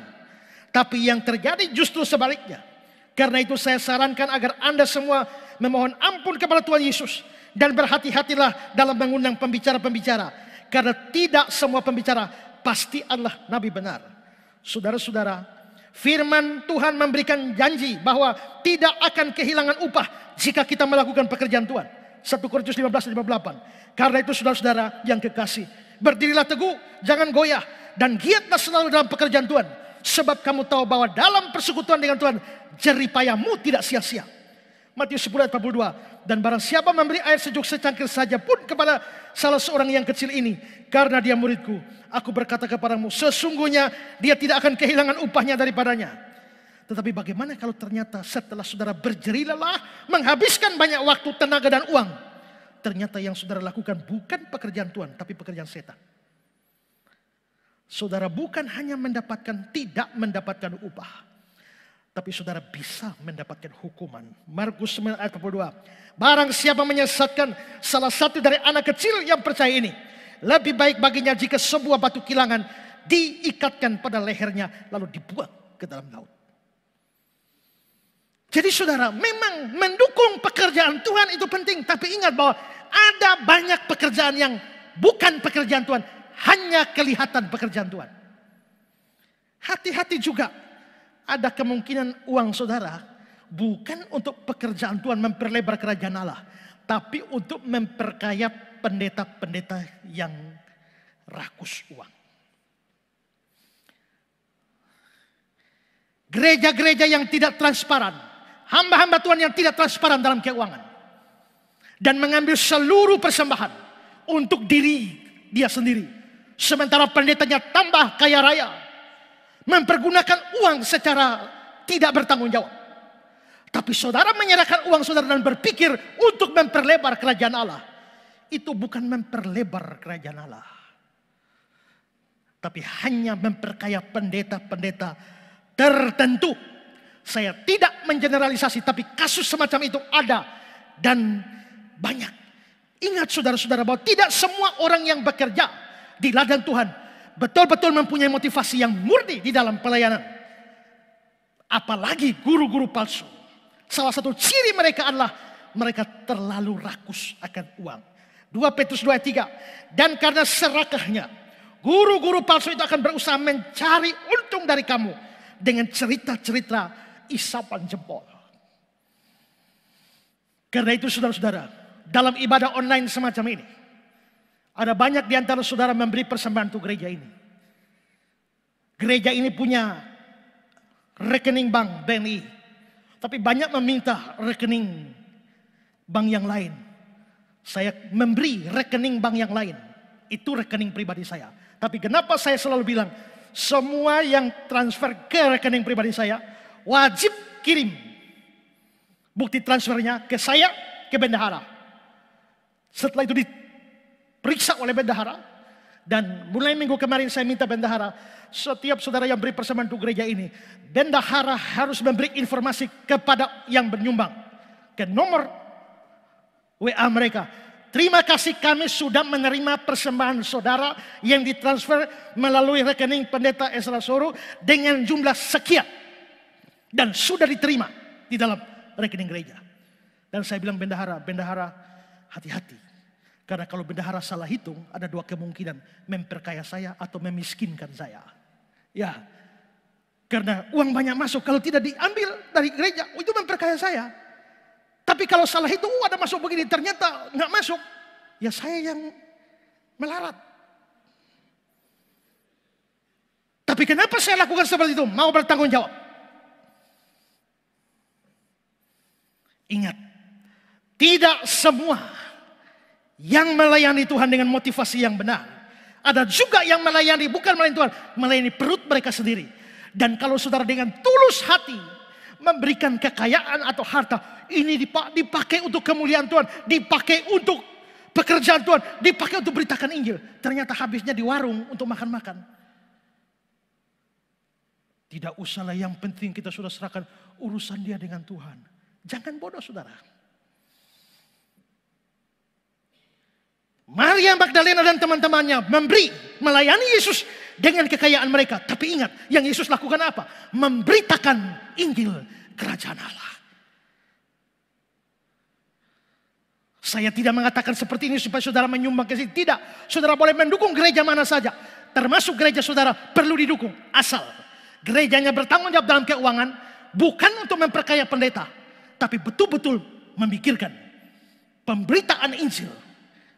Tapi yang terjadi justru sebaliknya. Karena itu saya sarankan agar Anda semua memohon ampun kepada Tuhan Yesus. Dan berhati-hatilah dalam mengundang pembicara-pembicara. Karena tidak semua pembicara pasti adalah nabi benar. Saudara-saudara, firman Tuhan memberikan janji bahwa tidak akan kehilangan upah jika kita melakukan pekerjaan Tuhan. 1 Korintus 15:58. Karena itu saudara-saudara yang kekasih, berdirilah teguh, jangan goyah, dan giatlah selalu dalam pekerjaan Tuhan. Sebab kamu tahu bahwa dalam persekutuan dengan Tuhan, jeripayamu tidak sia-sia. Matius 10:42. Dan barang siapa memberi air sejuk secangkir saja pun kepada salah seorang yang kecil ini, karena dia muridku, aku berkata kepadamu, sesungguhnya dia tidak akan kehilangan upahnya daripadanya. Tetapi bagaimana kalau ternyata setelah saudara berjerih lelah, menghabiskan banyak waktu, tenaga dan uang, ternyata yang saudara lakukan bukan pekerjaan Tuhan, tapi pekerjaan setan. Saudara bukan hanya tidak mendapatkan upah, tapi saudara bisa mendapatkan hukuman. Markus 9:42. Barang siapa menyesatkan salah satu dari anak kecil yang percaya ini, lebih baik baginya jika sebuah batu kilangan diikatkan pada lehernya lalu dibuang ke dalam laut. Jadi saudara, memang mendukung pekerjaan Tuhan itu penting. Tapi ingat bahwa ada banyak pekerjaan yang bukan pekerjaan Tuhan, hanya kelihatan pekerjaan Tuhan. Hati-hati juga ada kemungkinan uang saudara bukan untuk pekerjaan Tuhan memperlebar kerajaan Allah, tapi untuk memperkaya pendeta-pendeta yang rakus uang. Gereja-gereja yang tidak transparan, hamba-hamba Tuhan yang tidak transparan dalam keuangan, dan mengambil seluruh persembahan untuk diri dia sendiri, sementara pendetanya tambah kaya raya, mempergunakan uang secara tidak bertanggung jawab. Tapi saudara menyerahkan uang saudara dan berpikir untuk memperlebar kerajaan Allah, itu bukan memperlebar kerajaan Allah, tapi hanya memperkaya pendeta-pendeta tertentu. Saya tidak mengeneralisasi, tapi kasus semacam itu ada dan banyak. Ingat saudara-saudara bahwa tidak semua orang yang bekerja di ladang Tuhan betul-betul mempunyai motivasi yang murni di dalam pelayanan. Apalagi guru-guru palsu. Salah satu ciri mereka adalah mereka terlalu rakus akan uang. 2 Petrus 2 ayat 3. Dan karena serakahnya, guru-guru palsu itu akan berusaha mencari untung dari kamu dengan cerita-cerita isapan jempol. Karena itu saudara-saudara, dalam ibadah online semacam ini, ada banyak di antara saudara memberi persembahan untuk gereja ini. Gereja ini punya rekening bank BNI, tapi banyak meminta rekening bank yang lain. Saya memberi rekening bank yang lain, itu rekening pribadi saya. Tapi kenapa saya selalu bilang, semua yang transfer ke rekening pribadi saya wajib kirim bukti transfernya ke saya, ke bendahara. Setelah itu diperiksa oleh bendahara, dan mulai minggu kemarin saya minta bendahara, setiap saudara yang beri persembahan untuk gereja ini, bendahara harus memberi informasi kepada yang menyumbang ke nomor WA mereka. Terima kasih, kami sudah menerima persembahan saudara yang ditransfer melalui rekening pendeta Ezra Soru dengan jumlah sekian. Dan sudah diterima di dalam rekening gereja. Dan saya bilang bendahara hati-hati. Karena kalau bendahara salah hitung, ada 2 kemungkinan. Memperkaya saya atau memiskinkan saya. Ya, karena uang banyak masuk, kalau tidak diambil dari gereja, itu memperkaya saya. Tapi kalau salah itu ada masuk begini, ternyata nggak masuk, ya saya yang melarat. Tapi kenapa saya lakukan seperti itu? Mau bertanggung jawab. Ingat, tidak semua yang melayani Tuhan dengan motivasi yang benar. Ada juga yang melayani bukan melayani Tuhan, melayani perut mereka sendiri. Dan kalau saudara dengan tulus hati memberikan kekayaan atau harta, ini dipakai untuk kemuliaan Tuhan, dipakai untuk pekerjaan Tuhan, dipakai untuk beritakan Injil, ternyata habisnya di warung untuk makan-makan. Tidak usahlah, yang penting kita sudah serahkan urusan dia dengan Tuhan. Jangan bodoh saudara. Maria Magdalena dan teman-temannya melayani Yesus dengan kekayaan mereka. Tapi ingat, yang Yesus lakukan apa? Memberitakan Injil kerajaan Allah. Saya tidak mengatakan seperti ini supaya saudara menyumbang ke sini. Tidak, saudara boleh mendukung gereja mana saja. Termasuk gereja saudara perlu didukung. Asal gerejanya bertanggung jawab dalam keuangan. Bukan untuk memperkaya pendeta, tapi betul-betul memikirkan pemberitaan Injil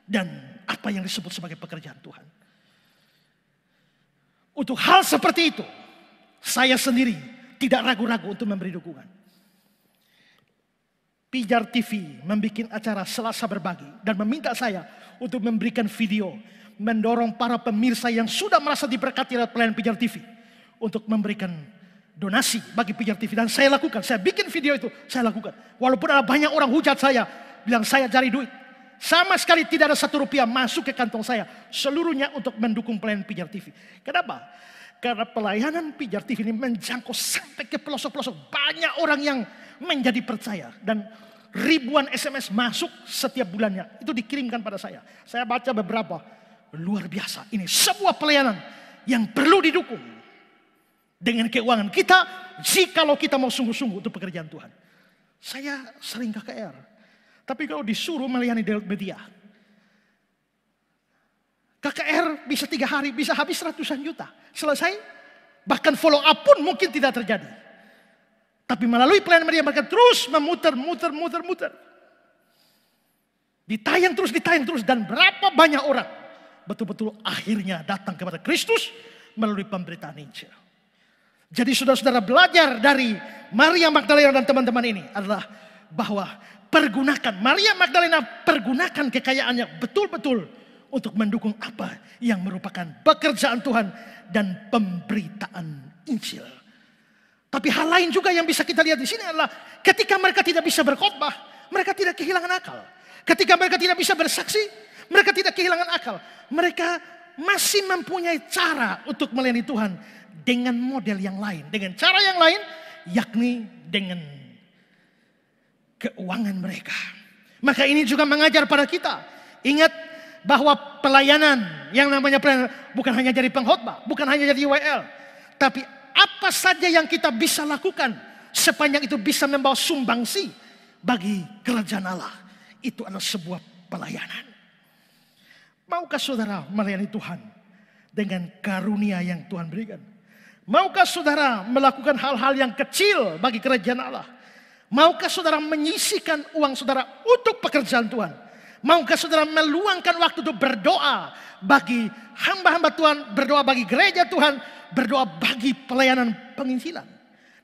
dan apa yang disebut sebagai pekerjaan Tuhan. Untuk hal seperti itu, saya sendiri tidak ragu-ragu untuk memberi dukungan. Pijar TV membuat acara Selasa Berbagi dan meminta saya untuk memberikan video, mendorong para pemirsa yang sudah merasa diberkati lewat pelayanan Pijar TV untuk memberikan donasi bagi Pijar TV. Dan saya lakukan, saya bikin video itu, saya lakukan. Walaupun ada banyak orang hujat saya, bilang saya cari duit. Sama sekali tidak ada 1 rupiah masuk ke kantong saya. Seluruhnya untuk mendukung pelayanan Pijar TV. Kenapa? Karena pelayanan Pijar TV ini menjangkau sampai ke pelosok-pelosok. Banyak orang yang menjadi percaya. Dan ribuan SMS masuk setiap bulannya. Itu dikirimkan pada saya. Saya baca beberapa. Luar biasa. Ini sebuah pelayanan yang perlu didukung. Dengan keuangan kita, jikalau kita mau sungguh-sungguh untuk pekerjaan Tuhan. Saya sering KKR. Tapi kalau disuruh melayani media, KKR bisa 3 hari, bisa habis ratusan juta. Selesai, bahkan follow up pun mungkin tidak terjadi. Tapi melalui pelayanan media mereka terus memutar. Ditayang terus. Dan berapa banyak orang betul-betul akhirnya datang kepada Kristus melalui pemberitaan Injil. Jadi saudara-saudara belajar dari Maria Magdalena dan teman-teman ini adalah bahwa Maria Magdalena pergunakan kekayaannya betul-betul untuk mendukung apa yang merupakan pekerjaan Tuhan dan pemberitaan Injil. Tapi hal lain juga yang bisa kita lihat di sini adalah ketika mereka tidak bisa berkhotbah, mereka tidak kehilangan akal. Ketika mereka tidak bisa bersaksi, mereka tidak kehilangan akal. Mereka masih mempunyai cara untuk melayani Tuhan dengan model yang lain, dengan cara yang lain, yakni dengan keuangan mereka. Maka ini juga mengajar pada kita. Ingat bahwa pelayanan yang namanya pelayanan bukan hanya jadi pengkhotbah, bukan hanya jadi WL, tapi apa saja yang kita bisa lakukan sepanjang itu bisa membawa sumbangsi bagi kerajaan Allah. Itu adalah sebuah pelayanan. Maukah saudara melayani Tuhan dengan karunia yang Tuhan berikan? Maukah saudara melakukan hal-hal yang kecil bagi kerajaan Allah? Maukah saudara menyisihkan uang saudara untuk pekerjaan Tuhan? Maukah saudara meluangkan waktu untuk berdoa bagi hamba-hamba Tuhan, berdoa bagi gereja Tuhan, berdoa bagi pelayanan penginjilan?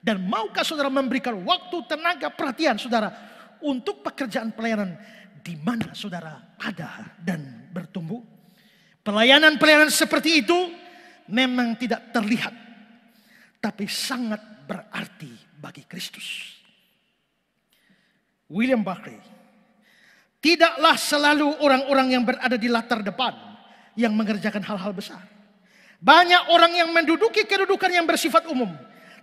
Dan maukah saudara memberikan waktu, tenaga, perhatian saudara untuk pekerjaan pelayanan di mana saudara ada dan bertumbuh? Pelayanan-pelayanan seperti itu memang tidak terlihat, tapi sangat berarti bagi Kristus. William Buckley, tidaklah selalu orang-orang yang berada di latar depan yang mengerjakan hal-hal besar. Banyak orang yang menduduki kedudukan yang bersifat umum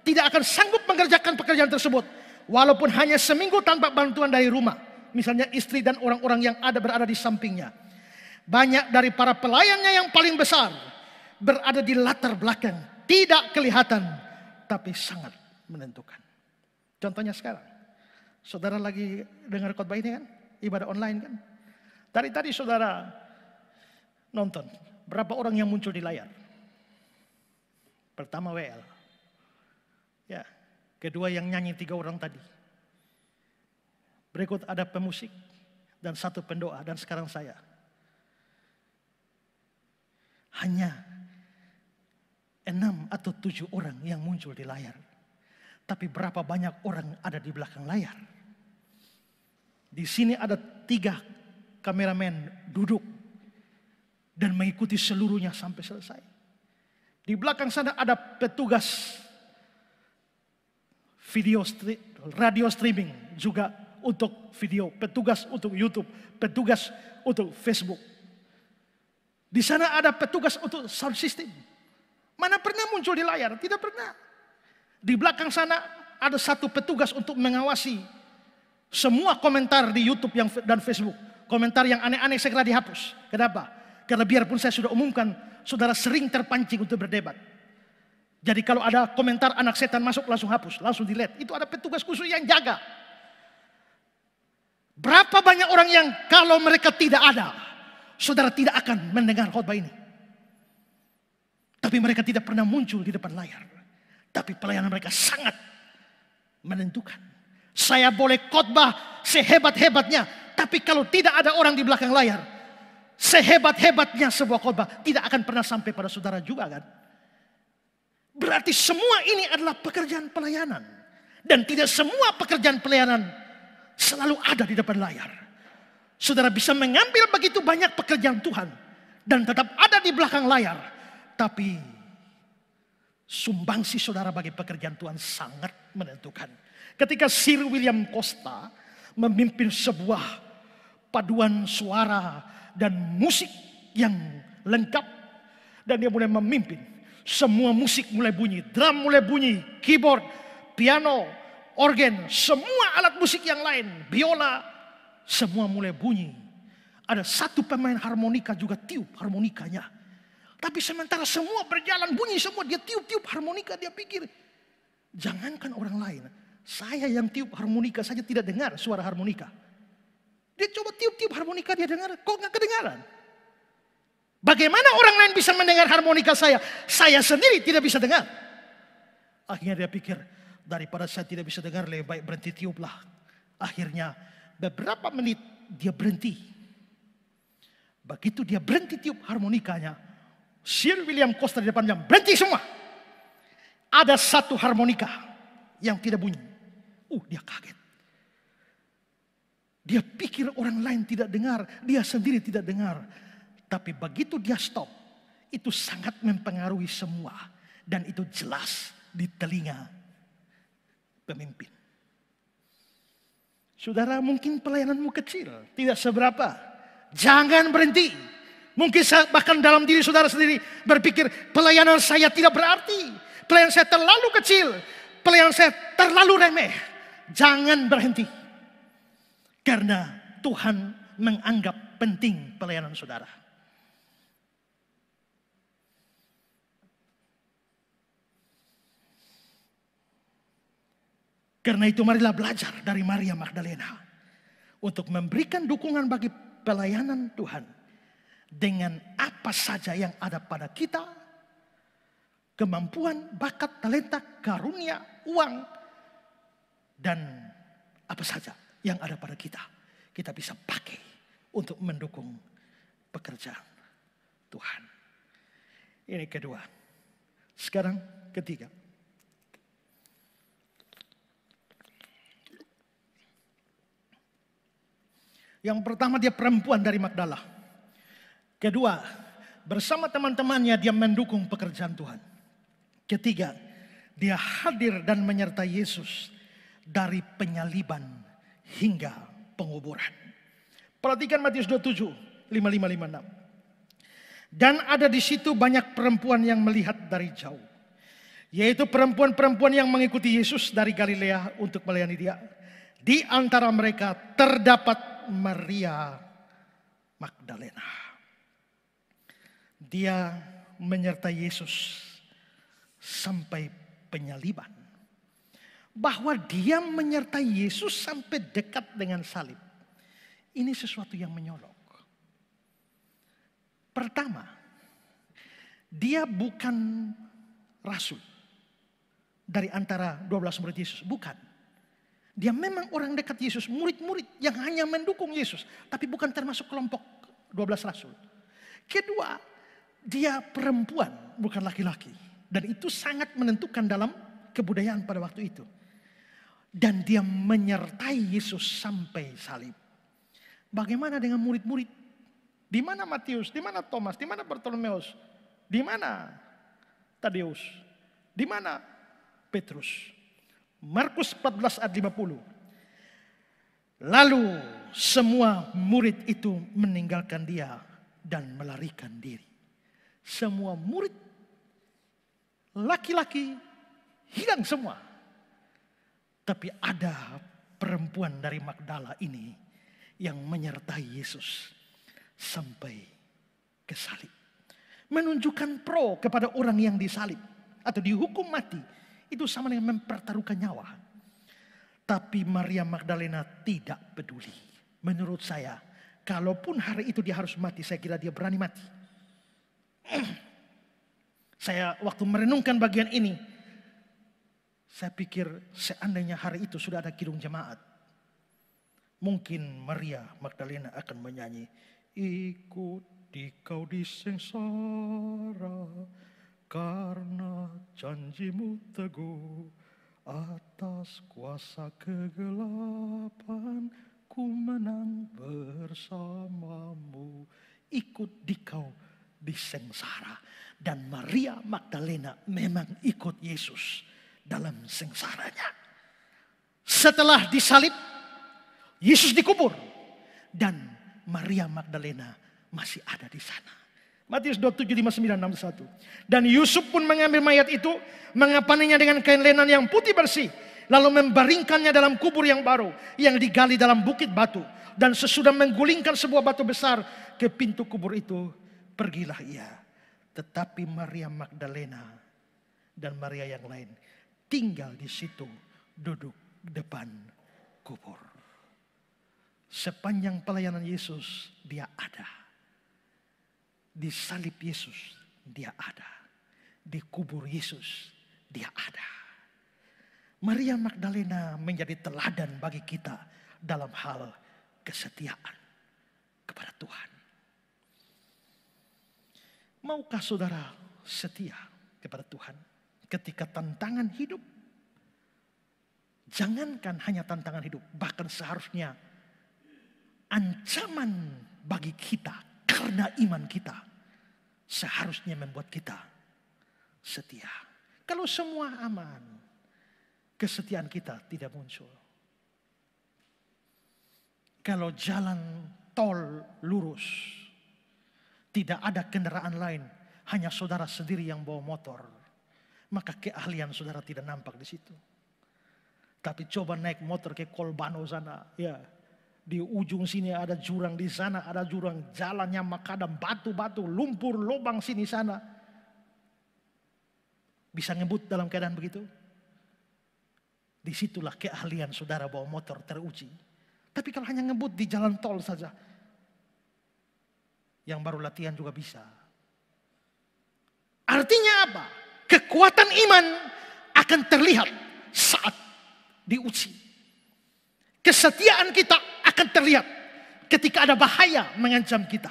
tidak akan sanggup mengerjakan pekerjaan tersebut walaupun hanya seminggu tanpa bantuan dari rumah. Misalnya istri dan orang-orang yang berada di sampingnya. Banyak dari para pelayannya yang paling besar berada di latar belakang, tidak kelihatan tapi sangat menentukan. Contohnya sekarang, saudara lagi dengar khotbah ini kan, ibadah online kan. Tadi saudara nonton, berapa orang yang muncul di layar? Pertama WL, ya. Kedua yang nyanyi 3 orang tadi. Berikut ada pemusik dan 1 pendoa dan sekarang saya. Hanya 6 atau 7 orang yang muncul di layar. Tapi berapa banyak orang ada di belakang layar? Di sini ada 3 kameramen duduk dan mengikuti seluruhnya sampai selesai. Di belakang sana ada petugas radio streaming juga untuk video, petugas untuk YouTube, petugas untuk Facebook. Di sana ada petugas untuk sound system. Mana pernah muncul di layar? Tidak pernah. Di belakang sana ada 1 petugas untuk mengawasi semua komentar di YouTube dan Facebook. Komentar yang aneh-aneh segera dihapus. Kenapa? Karena biarpun saya sudah umumkan, saudara sering terpancing untuk berdebat. Jadi kalau ada komentar anak setan masuk langsung hapus, langsung delete. Itu ada petugas khusus yang jaga. Berapa banyak orang yang kalau mereka tidak ada, saudara tidak akan mendengar khotbah ini. Tapi mereka tidak pernah muncul di depan layar. Tapi pelayanan mereka sangat menentukan. Saya boleh khotbah sehebat-hebatnya, tapi kalau tidak ada orang di belakang layar, sehebat-hebatnya sebuah khotbah tidak akan pernah sampai pada saudara juga kan? Berarti semua ini adalah pekerjaan pelayanan. Dan tidak semua pekerjaan pelayanan selalu ada di depan layar. Saudara bisa mengambil begitu banyak pekerjaan Tuhan dan tetap ada di belakang layar. Tapi sumbangsi saudara bagi pekerjaan Tuhan sangat menentukan. Ketika Sir William Costa memimpin sebuah paduan suara dan musik yang lengkap. Dan dia mulai memimpin. Semua musik mulai bunyi, drum mulai bunyi, keyboard, piano, organ, semua alat musik yang lain, biola, semua mulai bunyi. Ada 1 pemain harmonika juga tiup harmonikanya. Tapi sementara semua berjalan bunyi semua, dia tiup-tiup harmonika, dia pikir, jangankan orang lain, saya yang tiup harmonika saja tidak dengar suara harmonika. Dia coba tiup-tiup harmonika, dia dengar, kok nggak kedengaran? Bagaimana orang lain bisa mendengar harmonika saya? Saya sendiri tidak bisa dengar. Akhirnya dia pikir, Daripada saya tidak bisa dengar, lebih baik berhenti tiuplah. Akhirnya beberapa menit dia berhenti. Begitu dia berhenti tiup harmonikanya, Sir William Coster di depannya, berhenti semua. Ada satu harmonika yang tidak bunyi. Dia kaget. Dia pikir orang lain tidak dengar, dia sendiri tidak dengar. Tapi begitu dia stop, itu sangat mempengaruhi semua. Dan itu jelas di telinga pemimpin. Saudara, mungkin pelayananmu kecil, tidak seberapa. Jangan berhenti. Mungkin bahkan dalam diri saudara sendiri berpikir, pelayanan saya tidak berarti. Pelayanan saya terlalu kecil. Pelayanan saya terlalu remeh. Jangan berhenti. Karena Tuhan menganggap penting pelayanan saudara. Karena itu marilah belajar dari Maria Magdalena untuk memberikan dukungan bagi pelayanan Tuhan dengan apa saja yang ada pada kita, kemampuan, bakat, talenta, karunia, uang, dan apa saja yang ada pada kita. Kita bisa pakai untuk mendukung pekerjaan Tuhan. Ini kedua. Sekarang ketiga. Yang pertama, dia perempuan dari Magdala. Kedua, bersama teman-temannya dia mendukung pekerjaan Tuhan. Ketiga, dia hadir dan menyertai Yesus dari penyaliban hingga penguburan. Perhatikan Matius 27, 55-56. Dan ada di situ banyak perempuan yang melihat dari jauh. Yaitu perempuan-perempuan yang mengikuti Yesus dari Galilea untuk melayani dia. Di antara mereka terdapat Maria Magdalena. Dia menyertai Yesus sampai penyaliban. Bahwa dia menyertai Yesus sampai dekat dengan salib. Ini sesuatu yang menyolok. Pertama, dia bukan rasul dari antara 12 murid Yesus. Bukan. Dia memang orang dekat Yesus, murid-murid yang hanya mendukung Yesus. Tapi bukan termasuk kelompok 12 rasul. Kedua, dia perempuan, bukan laki-laki. Dan itu sangat menentukan dalam kebudayaan pada waktu itu. Dan dia menyertai Yesus sampai salib. Bagaimana dengan murid-murid? Di mana Matius? Di mana Thomas? Di mana Bartolomeus? Di mana Tadeus? Di mana Petrus? Markus 14 ayat 50. Lalu semua murid itu meninggalkan dia dan melarikan diri. Semua murid laki-laki hilang semua. Tapi ada perempuan dari Magdala ini yang menyertai Yesus sampai ke salib. Menunjukkan pro kepada orang yang disalib atau dihukum mati. Itu sama dengan mempertaruhkan nyawa. Tapi Maria Magdalena tidak peduli. Menurut saya, kalaupun hari itu dia harus mati, saya kira dia berani mati. Saya waktu merenungkan bagian ini, saya pikir seandainya hari itu sudah ada kidung jemaat, mungkin Maria Magdalena akan menyanyi, ikuti kau di sengsara, karena janjimu teguh, atas kuasa kegelapan ku menang bersamamu. Ikut dikau di sengsara. Dan Maria Magdalena memang ikut Yesus dalam sengsaranya. Setelah disalib, Yesus dikubur. Dan Maria Magdalena masih ada di sana. Matius 27, 59, 61. Dan Yusuf pun mengambil mayat itu, mengapaninya dengan kain lenan yang putih bersih, lalu membaringkannya dalam kubur yang baru, yang digali dalam bukit batu. Dan sesudah menggulingkan sebuah batu besar ke pintu kubur itu, pergilah ia. Tetapi Maria Magdalena dan Maria yang lain tinggal di situ, duduk depan kubur. Sepanjang pelayanan Yesus, dia ada. Di salib Yesus, dia ada. Di kubur Yesus, dia ada. Maria Magdalena menjadi teladan bagi kita dalam hal kesetiaan kepada Tuhan. Maukah saudara setia kepada Tuhan ketika tantangan hidup? Jangankan hanya tantangan hidup, bahkan seharusnya ancaman bagi kita karena iman kita seharusnya membuat kita setia. Kalau semua aman, kesetiaan kita tidak muncul. Kalau jalan tol lurus, tidak ada kendaraan lain, hanya saudara sendiri yang bawa motor, maka keahlian saudara tidak nampak di situ. Tapi coba naik motor ke Kolbano sana, ya, di ujung sini ada jurang, di sana ada jurang, jalannya makadam, batu-batu, lumpur, lubang sini sana. Bisa ngebut dalam keadaan begitu? Disitulah keahlian saudara bawa motor teruji. Tapi kalau hanya ngebut di jalan tol saja, yang baru latihan juga bisa. Artinya apa? Kekuatan iman akan terlihat saat diuji. Kesetiaan kita akan terlihat ketika ada bahaya mengancam kita.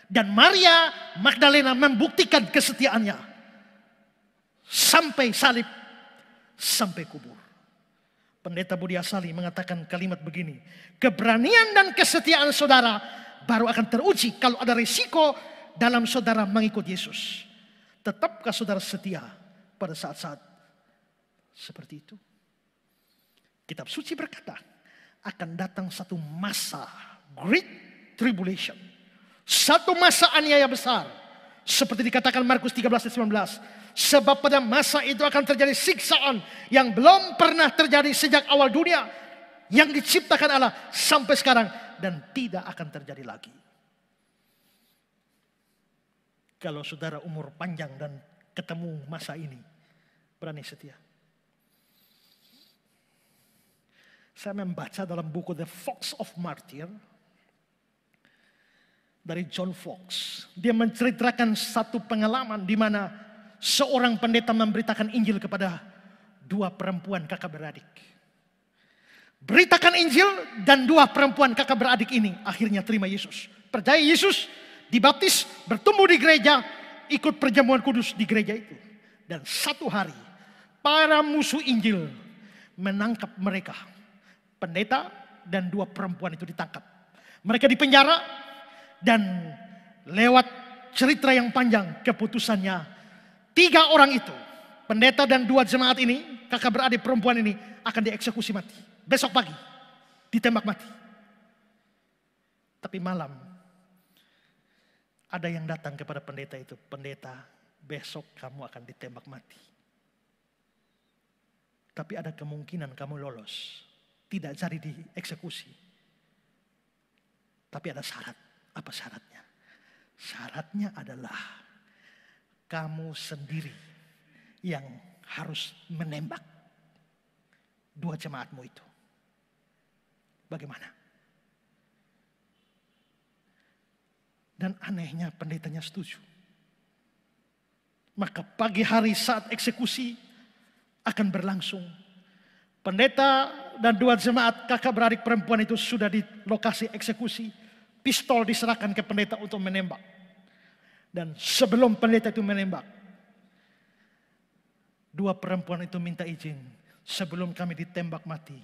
Dan Maria Magdalena membuktikan kesetiaannya sampai salib, sampai kubur. Pendeta Budi Asali mengatakan kalimat begini, keberanian dan kesetiaan saudara baru akan teruji kalau ada risiko dalam saudara mengikut Yesus. Tetapkah saudara setia pada saat-saat seperti itu? Kitab suci berkata, akan datang satu masa great tribulation. Satu masa aniaya besar. Seperti dikatakan Markus 13:19. Sebab pada masa itu akan terjadi siksaan yang belum pernah terjadi sejak awal dunia. Yang diciptakan Allah sampai sekarang dan tidak akan terjadi lagi. Kalau saudara umur panjang dan ketemu masa ini, berani setia. Saya membaca dalam buku The Fox of Martyr dari John Fox. Dia menceritakan satu pengalaman di mana seorang pendeta memberitakan Injil kepada dua perempuan kakak beradik. Beritakan Injil dan dua perempuan kakak beradik ini akhirnya terima Yesus. Percaya Yesus, dibaptis, bertumbuh di gereja, ikut perjamuan kudus di gereja itu. Dan satu hari para musuh Injil menangkap mereka. Pendeta dan dua perempuan itu ditangkap. Mereka dipenjara dan lewat cerita yang panjang keputusannya 3 orang itu, pendeta dan 2 jemaat ini, kakak beradik perempuan ini akan dieksekusi mati. Besok pagi ditembak mati. Tapi malam ada yang datang kepada pendeta itu, pendeta, besok kamu akan ditembak mati. Tapi ada kemungkinan kamu lolos. Tidak jadi dieksekusi. Tapi ada syarat. Apa syaratnya? Syaratnya adalah kamu sendiri yang harus menembak 2 jemaatmu itu. Bagaimana? Dan anehnya pendetanya setuju. Maka pagi hari saat eksekusi akan berlangsung. Pendeta dan 2 jemaat kakak beradik perempuan itu sudah di lokasi eksekusi. Pistol diserahkan ke pendeta untuk menembak. Dan sebelum pendeta itu menembak, 2 perempuan itu minta izin. Sebelum kami ditembak mati,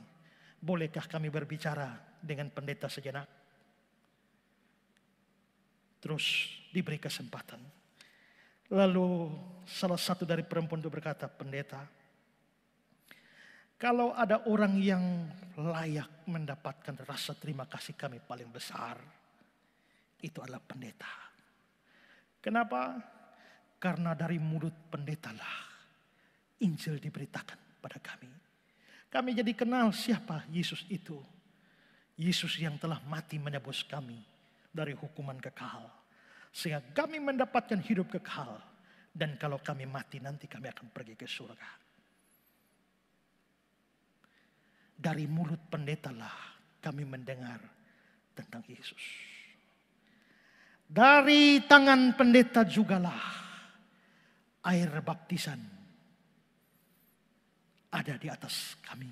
bolehkah kami berbicara dengan pendeta sejenak? Terus diberi kesempatan. Lalu salah satu dari perempuan itu berkata, pendeta, kalau ada orang yang layak mendapatkan rasa terima kasih kami paling besar, itu adalah pendeta. Kenapa? Karena dari mulut pendetalah Injil diberitakan pada kami. Kami jadi kenal siapa Yesus itu. Yesus yang telah mati menebus kami dari hukuman kekal. Sehingga kami mendapatkan hidup kekal. Dan kalau kami mati nanti kami akan pergi ke surga. Dari mulut pendetalah kami mendengar tentang Yesus. Dari tangan pendeta jugalah air baptisan ada di atas kami.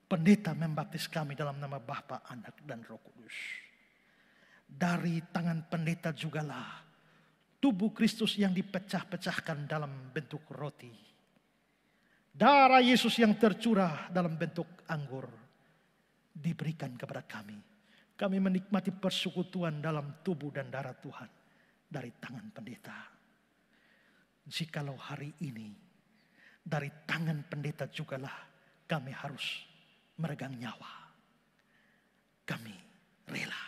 Pendeta membaptis kami dalam nama Bapa, Anak, dan Roh Kudus. Dari tangan pendeta jugalah tubuh Kristus yang dipecah-pecahkan dalam bentuk roti. Darah Yesus yang tercurah dalam bentuk anggur diberikan kepada kami. Kami menikmati persekutuan dalam tubuh dan darah Tuhan dari tangan pendeta. Jikalau hari ini dari tangan pendeta jugalah kami harus meregang nyawa, kami rela.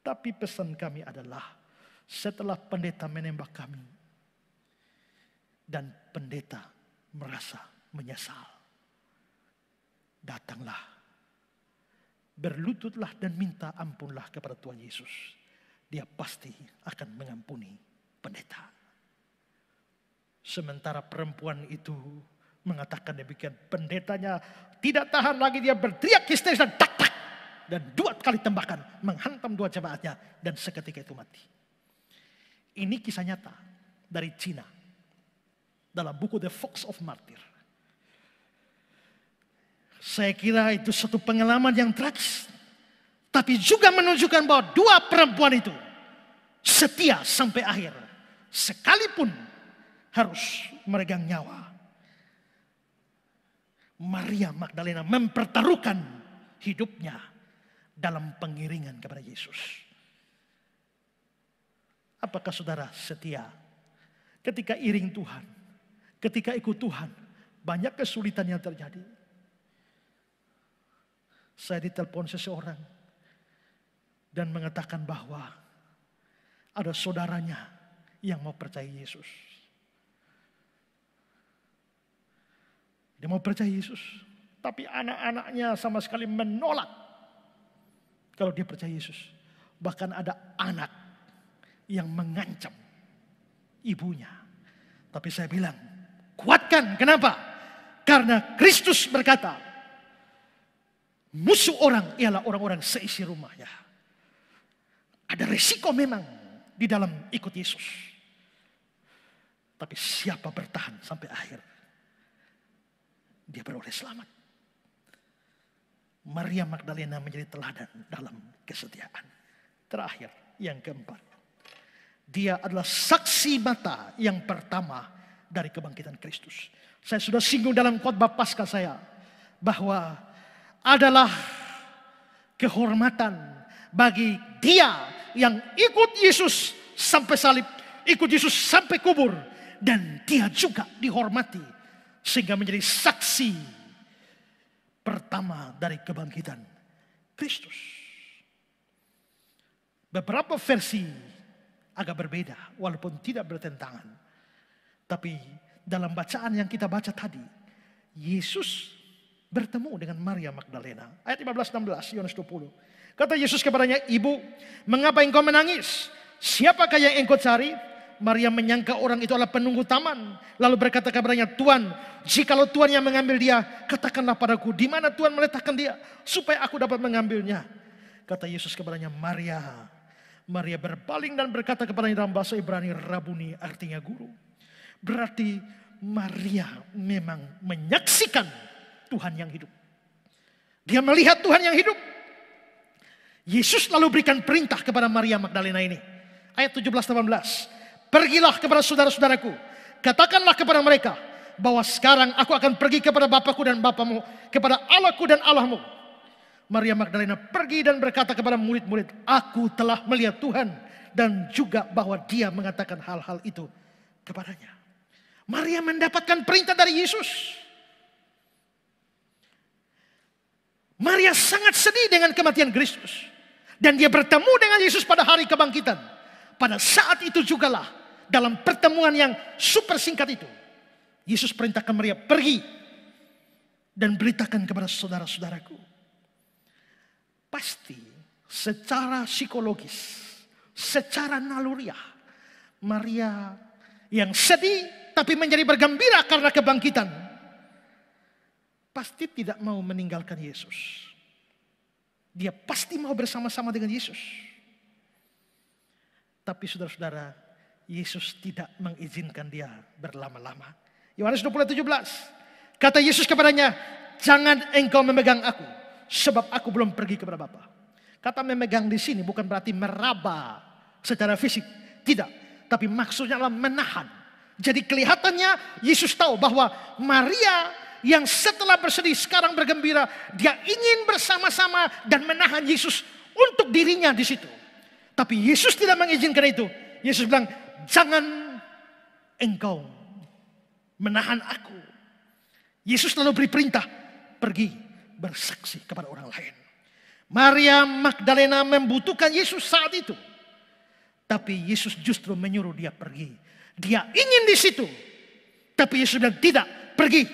Tapi pesan kami adalah setelah pendeta menembak kami dan pendeta merasa menyesal, datanglah, berlututlah dan minta ampunlah kepada Tuhan Yesus. Dia pasti akan mengampuni pendeta. Sementara perempuan itu mengatakan demikian, pendetanya tidak tahan lagi, dia berteriak histeris dan tak tak, dan 2 kali tembakan menghantam 2 jemaatnya dan seketika itu mati. Ini kisah nyata dari Cina dalam buku The Fox of Martyr. Saya kira itu satu pengalaman yang tragis, tapi juga menunjukkan bahwa 2 perempuan itu setia sampai akhir, sekalipun harus meregang nyawa. Maria Magdalena mempertaruhkan hidupnya dalam pengiringan kepada Yesus. Apakah saudara setia ketika iring Tuhan, ketika ikut Tuhan, banyak kesulitan yang terjadi? Saya ditelepon seseorang dan mengatakan bahwa ada saudaranya yang mau percaya Yesus. Dia mau percaya Yesus, tapi anak-anaknya sama sekali menolak kalau dia percaya Yesus. Bahkan ada anak yang mengancam ibunya. Tapi saya bilang, kuatkan. Kenapa? Karena Kristus berkata, musuh orang ialah orang-orang seisi rumahnya. Ada resiko memang di dalam ikut Yesus. Tapi siapa bertahan sampai akhir, dia beroleh selamat. Maria Magdalena menjadi teladan dalam kesetiaan. Terakhir, yang keempat, dia adalah saksi mata yang pertama dari kebangkitan Kristus. Saya sudah singgung dalam khotbah Paskah saya bahwa adalah kehormatan bagi dia yang ikut Yesus sampai salib, ikut Yesus sampai kubur, dan dia juga dihormati sehingga menjadi saksi pertama dari kebangkitan Kristus. Beberapa versi agak berbeda walaupun tidak bertentangan. Tapi dalam bacaan yang kita baca tadi, Yesus bertemu dengan Maria Magdalena. Ayat 15-16, Yohanes 20. Kata Yesus kepadanya, "Ibu, mengapa engkau menangis? Siapakah yang engkau cari?" Maria menyangka orang itu adalah penunggu taman. Lalu berkata kepadanya, "Tuan, jikalau Tuan yang mengambil dia, katakanlah padaku di mana Tuan meletakkan dia, supaya aku dapat mengambilnya." Kata Yesus kepadanya, "Maria." Maria berpaling dan berkata kepadanya dalam bahasa Ibrani, "Rabuni," artinya guru. Berarti Maria memang menyaksikan Tuhan yang hidup. Dia melihat Tuhan yang hidup. Yesus lalu berikan perintah kepada Maria Magdalena ini. Ayat 17-18. "Pergilah kepada saudara-saudaraku, katakanlah kepada mereka bahwa sekarang aku akan pergi kepada Bapakku dan Bapamu, kepada Allahku dan Allahmu." Maria Magdalena pergi dan berkata kepada murid-murid, "Aku telah melihat Tuhan," dan juga bahwa dia mengatakan hal-hal itu kepadanya. Maria mendapatkan perintah dari Yesus. Maria sangat sedih dengan kematian Kristus. Dan dia bertemu dengan Yesus pada hari kebangkitan. Pada saat itu jugalah, dalam pertemuan yang super singkat itu, Yesus perintahkan Maria, "Pergi dan beritakan kepada saudara-saudaraku." Pasti secara psikologis, secara naluriah, Maria yang sedih tapi menjadi bergembira karena kebangkitan, pasti tidak mau meninggalkan Yesus. Dia pasti mau bersama-sama dengan Yesus. Tapi saudara-saudara, Yesus tidak mengizinkan dia berlama-lama. Yohanes 20:17. Kata Yesus kepadanya, jangan engkau memegang aku, sebab aku belum pergi kepada Bapa. Kata memegang di sini bukan berarti meraba secara fisik, tidak. Tapi maksudnya adalah menahan. Jadi kelihatannya Yesus tahu bahwa Maria yang setelah bersedih sekarang bergembira, dia ingin bersama-sama dan menahan Yesus untuk dirinya di situ. Tapi Yesus tidak mengizinkan itu. Yesus bilang, jangan engkau menahan aku. Yesus lalu beri perintah, pergi bersaksi kepada orang lain. Maria Magdalena membutuhkan Yesus saat itu. Tapi Yesus justru menyuruh dia pergi. Dia ingin di situ. Tapi Yesus bilang tidak, pergi.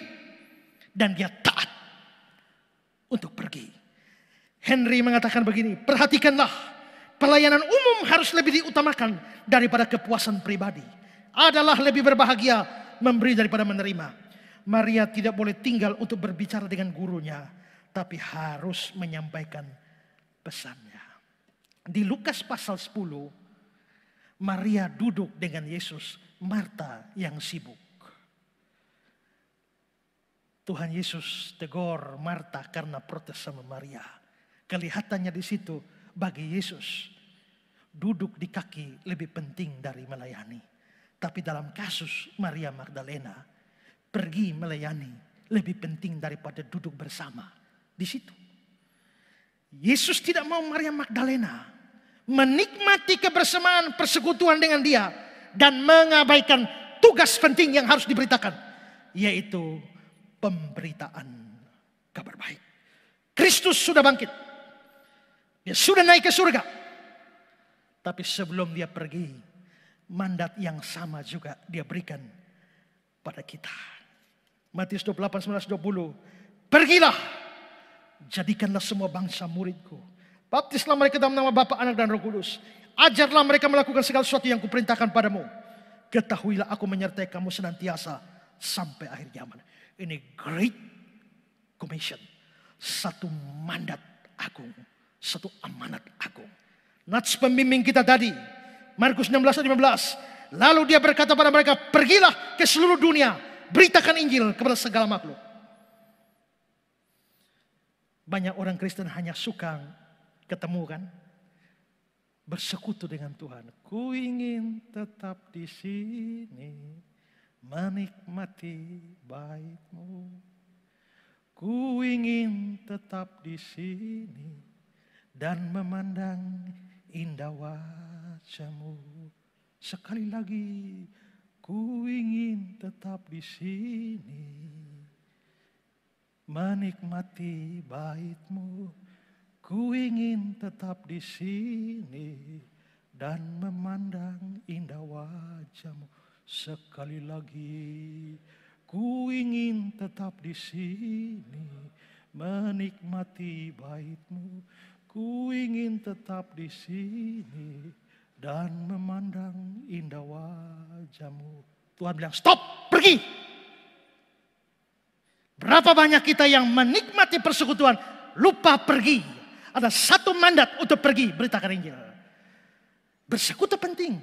Dan dia taat untuk pergi. Henry mengatakan begini, perhatikanlah, pelayanan umum harus lebih diutamakan daripada kepuasan pribadi. Adalah lebih berbahagia memberi daripada menerima. Maria tidak boleh tinggal untuk berbicara dengan gurunya, tapi harus menyampaikan pesannya. Di Lukas pasal 10, Maria duduk dengan Yesus, Marta yang sibuk. Tuhan Yesus tegur Marta karena protes sama Maria. Kelihatannya di situ bagi Yesus duduk di kaki lebih penting dari melayani. Tapi dalam kasus Maria Magdalena, pergi melayani lebih penting daripada duduk bersama di situ. Yesus tidak mau Maria Magdalena menikmati kebersamaan persekutuan dengan dia dan mengabaikan tugas penting yang harus diberitakan, yaitu pemberitaan kabar baik. Kristus sudah bangkit. Dia sudah naik ke surga. Tapi sebelum dia pergi, mandat yang sama juga dia berikan pada kita. Matius 28:19-20. Pergilah, jadikanlah semua bangsa muridku. Baptislah mereka dalam nama Bapa, Anak dan Roh Kudus. Ajarlah mereka melakukan segala sesuatu yang kuperintahkan padamu. Ketahuilah aku menyertai kamu senantiasa sampai akhir zaman. Ini great commission. Satu mandat agung. Satu amanat agung. Nats pembimbing kita tadi. Markus 16:15. Lalu dia berkata pada mereka, pergilah ke seluruh dunia. Beritakan Injil kepada segala makhluk. Banyak orang Kristen hanya suka ketemu kan. Bersekutu dengan Tuhan. Ku ingin tetap di sini. Menikmati baik-Mu. Ku ingin tetap di sini. Dan memandang indah wajah-Mu. Sekali lagi. Ku ingin tetap di sini, menikmati bait-Mu. Ku ingin tetap di sini dan memandang indah wajah-Mu. Sekali lagi, ku ingin tetap di sini, menikmati bait-Mu. Ku ingin tetap di sini dan memandang indah wajah-Mu. Tuhan bilang, stop, pergi. Berapa banyak kita yang menikmati persekutuan, lupa pergi. Ada satu mandat untuk pergi, beritakan Injil. Bersekutu penting.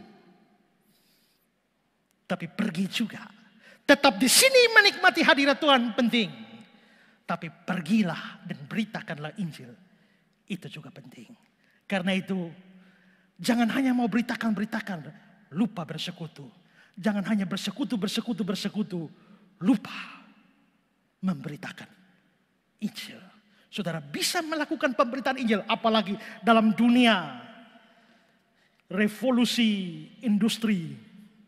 Tapi pergi juga. Tetap di sini menikmati hadirat Tuhan penting. Tapi pergilah dan beritakanlah Injil. Itu juga penting. Karena itu, jangan hanya mau beritakan, lupa bersekutu. Jangan hanya bersekutu, lupa memberitakan Injil. Saudara bisa melakukan pemberitaan Injil, apalagi dalam dunia revolusi industri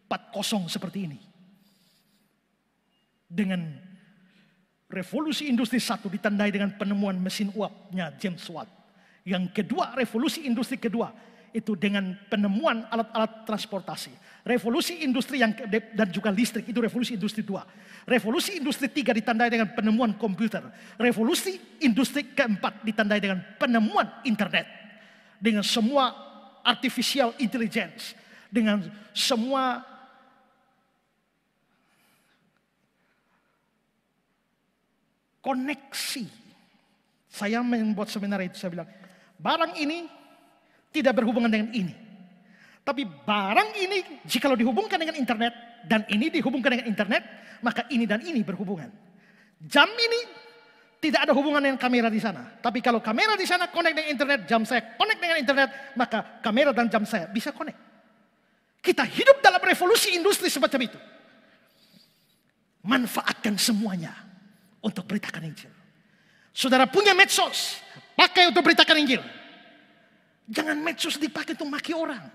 4.0 seperti ini. Dengan revolusi industri 1 ditandai dengan penemuan mesin uapnya James Watt. Yang kedua, revolusi industri kedua, itu dengan penemuan alat-alat transportasi. Revolusi industri dan juga listrik, itu revolusi industri 2. Revolusi industri 3 ditandai dengan penemuan komputer. Revolusi industri keempat ditandai dengan penemuan internet. Dengan semua artificial intelligence. Dengan semua koneksi. Saya membuat seminar itu, saya bilang, barang ini tidak berhubungan dengan ini. Tapi barang ini jikalau dihubungkan dengan internet dan ini dihubungkan dengan internet, maka ini dan ini berhubungan. Jam ini tidak ada hubungan dengan kamera di sana. Tapi kalau kamera di sana connect dengan internet, jam saya connect dengan internet, maka kamera dan jam saya bisa connect. Kita hidup dalam revolusi industri semacam itu. Manfaatkan semuanya untuk beritakan Injil. Saudara punya medsos, pakai untuk beritakan Injil. Jangan medsos dipakai untuk maki orang.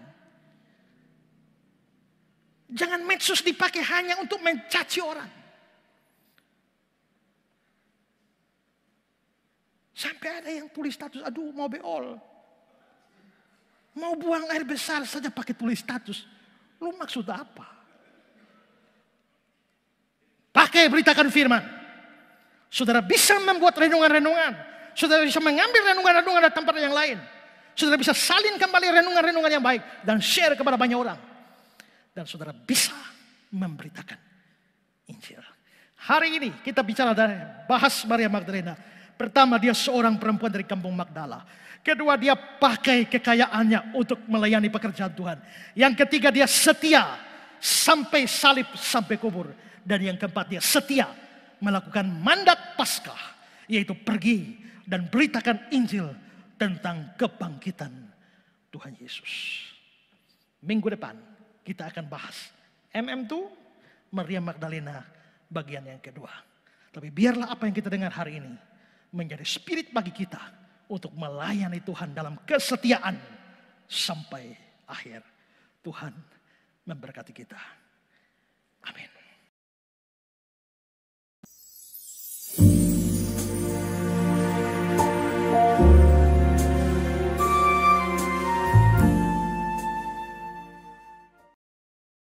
Jangan medsos dipakai hanya untuk mencaci orang. Sampai ada yang tulis status, aduh mau beol. Mau buang air besar saja pakai tulis status. Lu maksud apa? Pakai beritakan firman. Saudara bisa membuat renungan-renungan. Saudara bisa mengambil renungan-renungan dari tempat yang lain. Saudara bisa salin kembali renungan-renungan yang baik. Dan share kepada banyak orang. Dan saudara bisa memberitakan Injil. Hari ini kita bicara dari bahas Maria Magdalena. Pertama, dia seorang perempuan dari kampung Magdala. Kedua, dia pakai kekayaannya untuk melayani pekerjaan Tuhan. Yang ketiga, dia setia sampai salib, sampai kubur. Dan yang keempat, dia setia melakukan mandat Paskah, yaitu pergi dan beritakan Injil tentang kebangkitan Tuhan Yesus. Minggu depan kita akan bahas MM2 Maria Magdalena bagian yang kedua. Tapi biarlah apa yang kita dengar hari ini menjadi spirit bagi kita untuk melayani Tuhan dalam kesetiaan sampai akhir. Tuhan memberkati kita. Amin.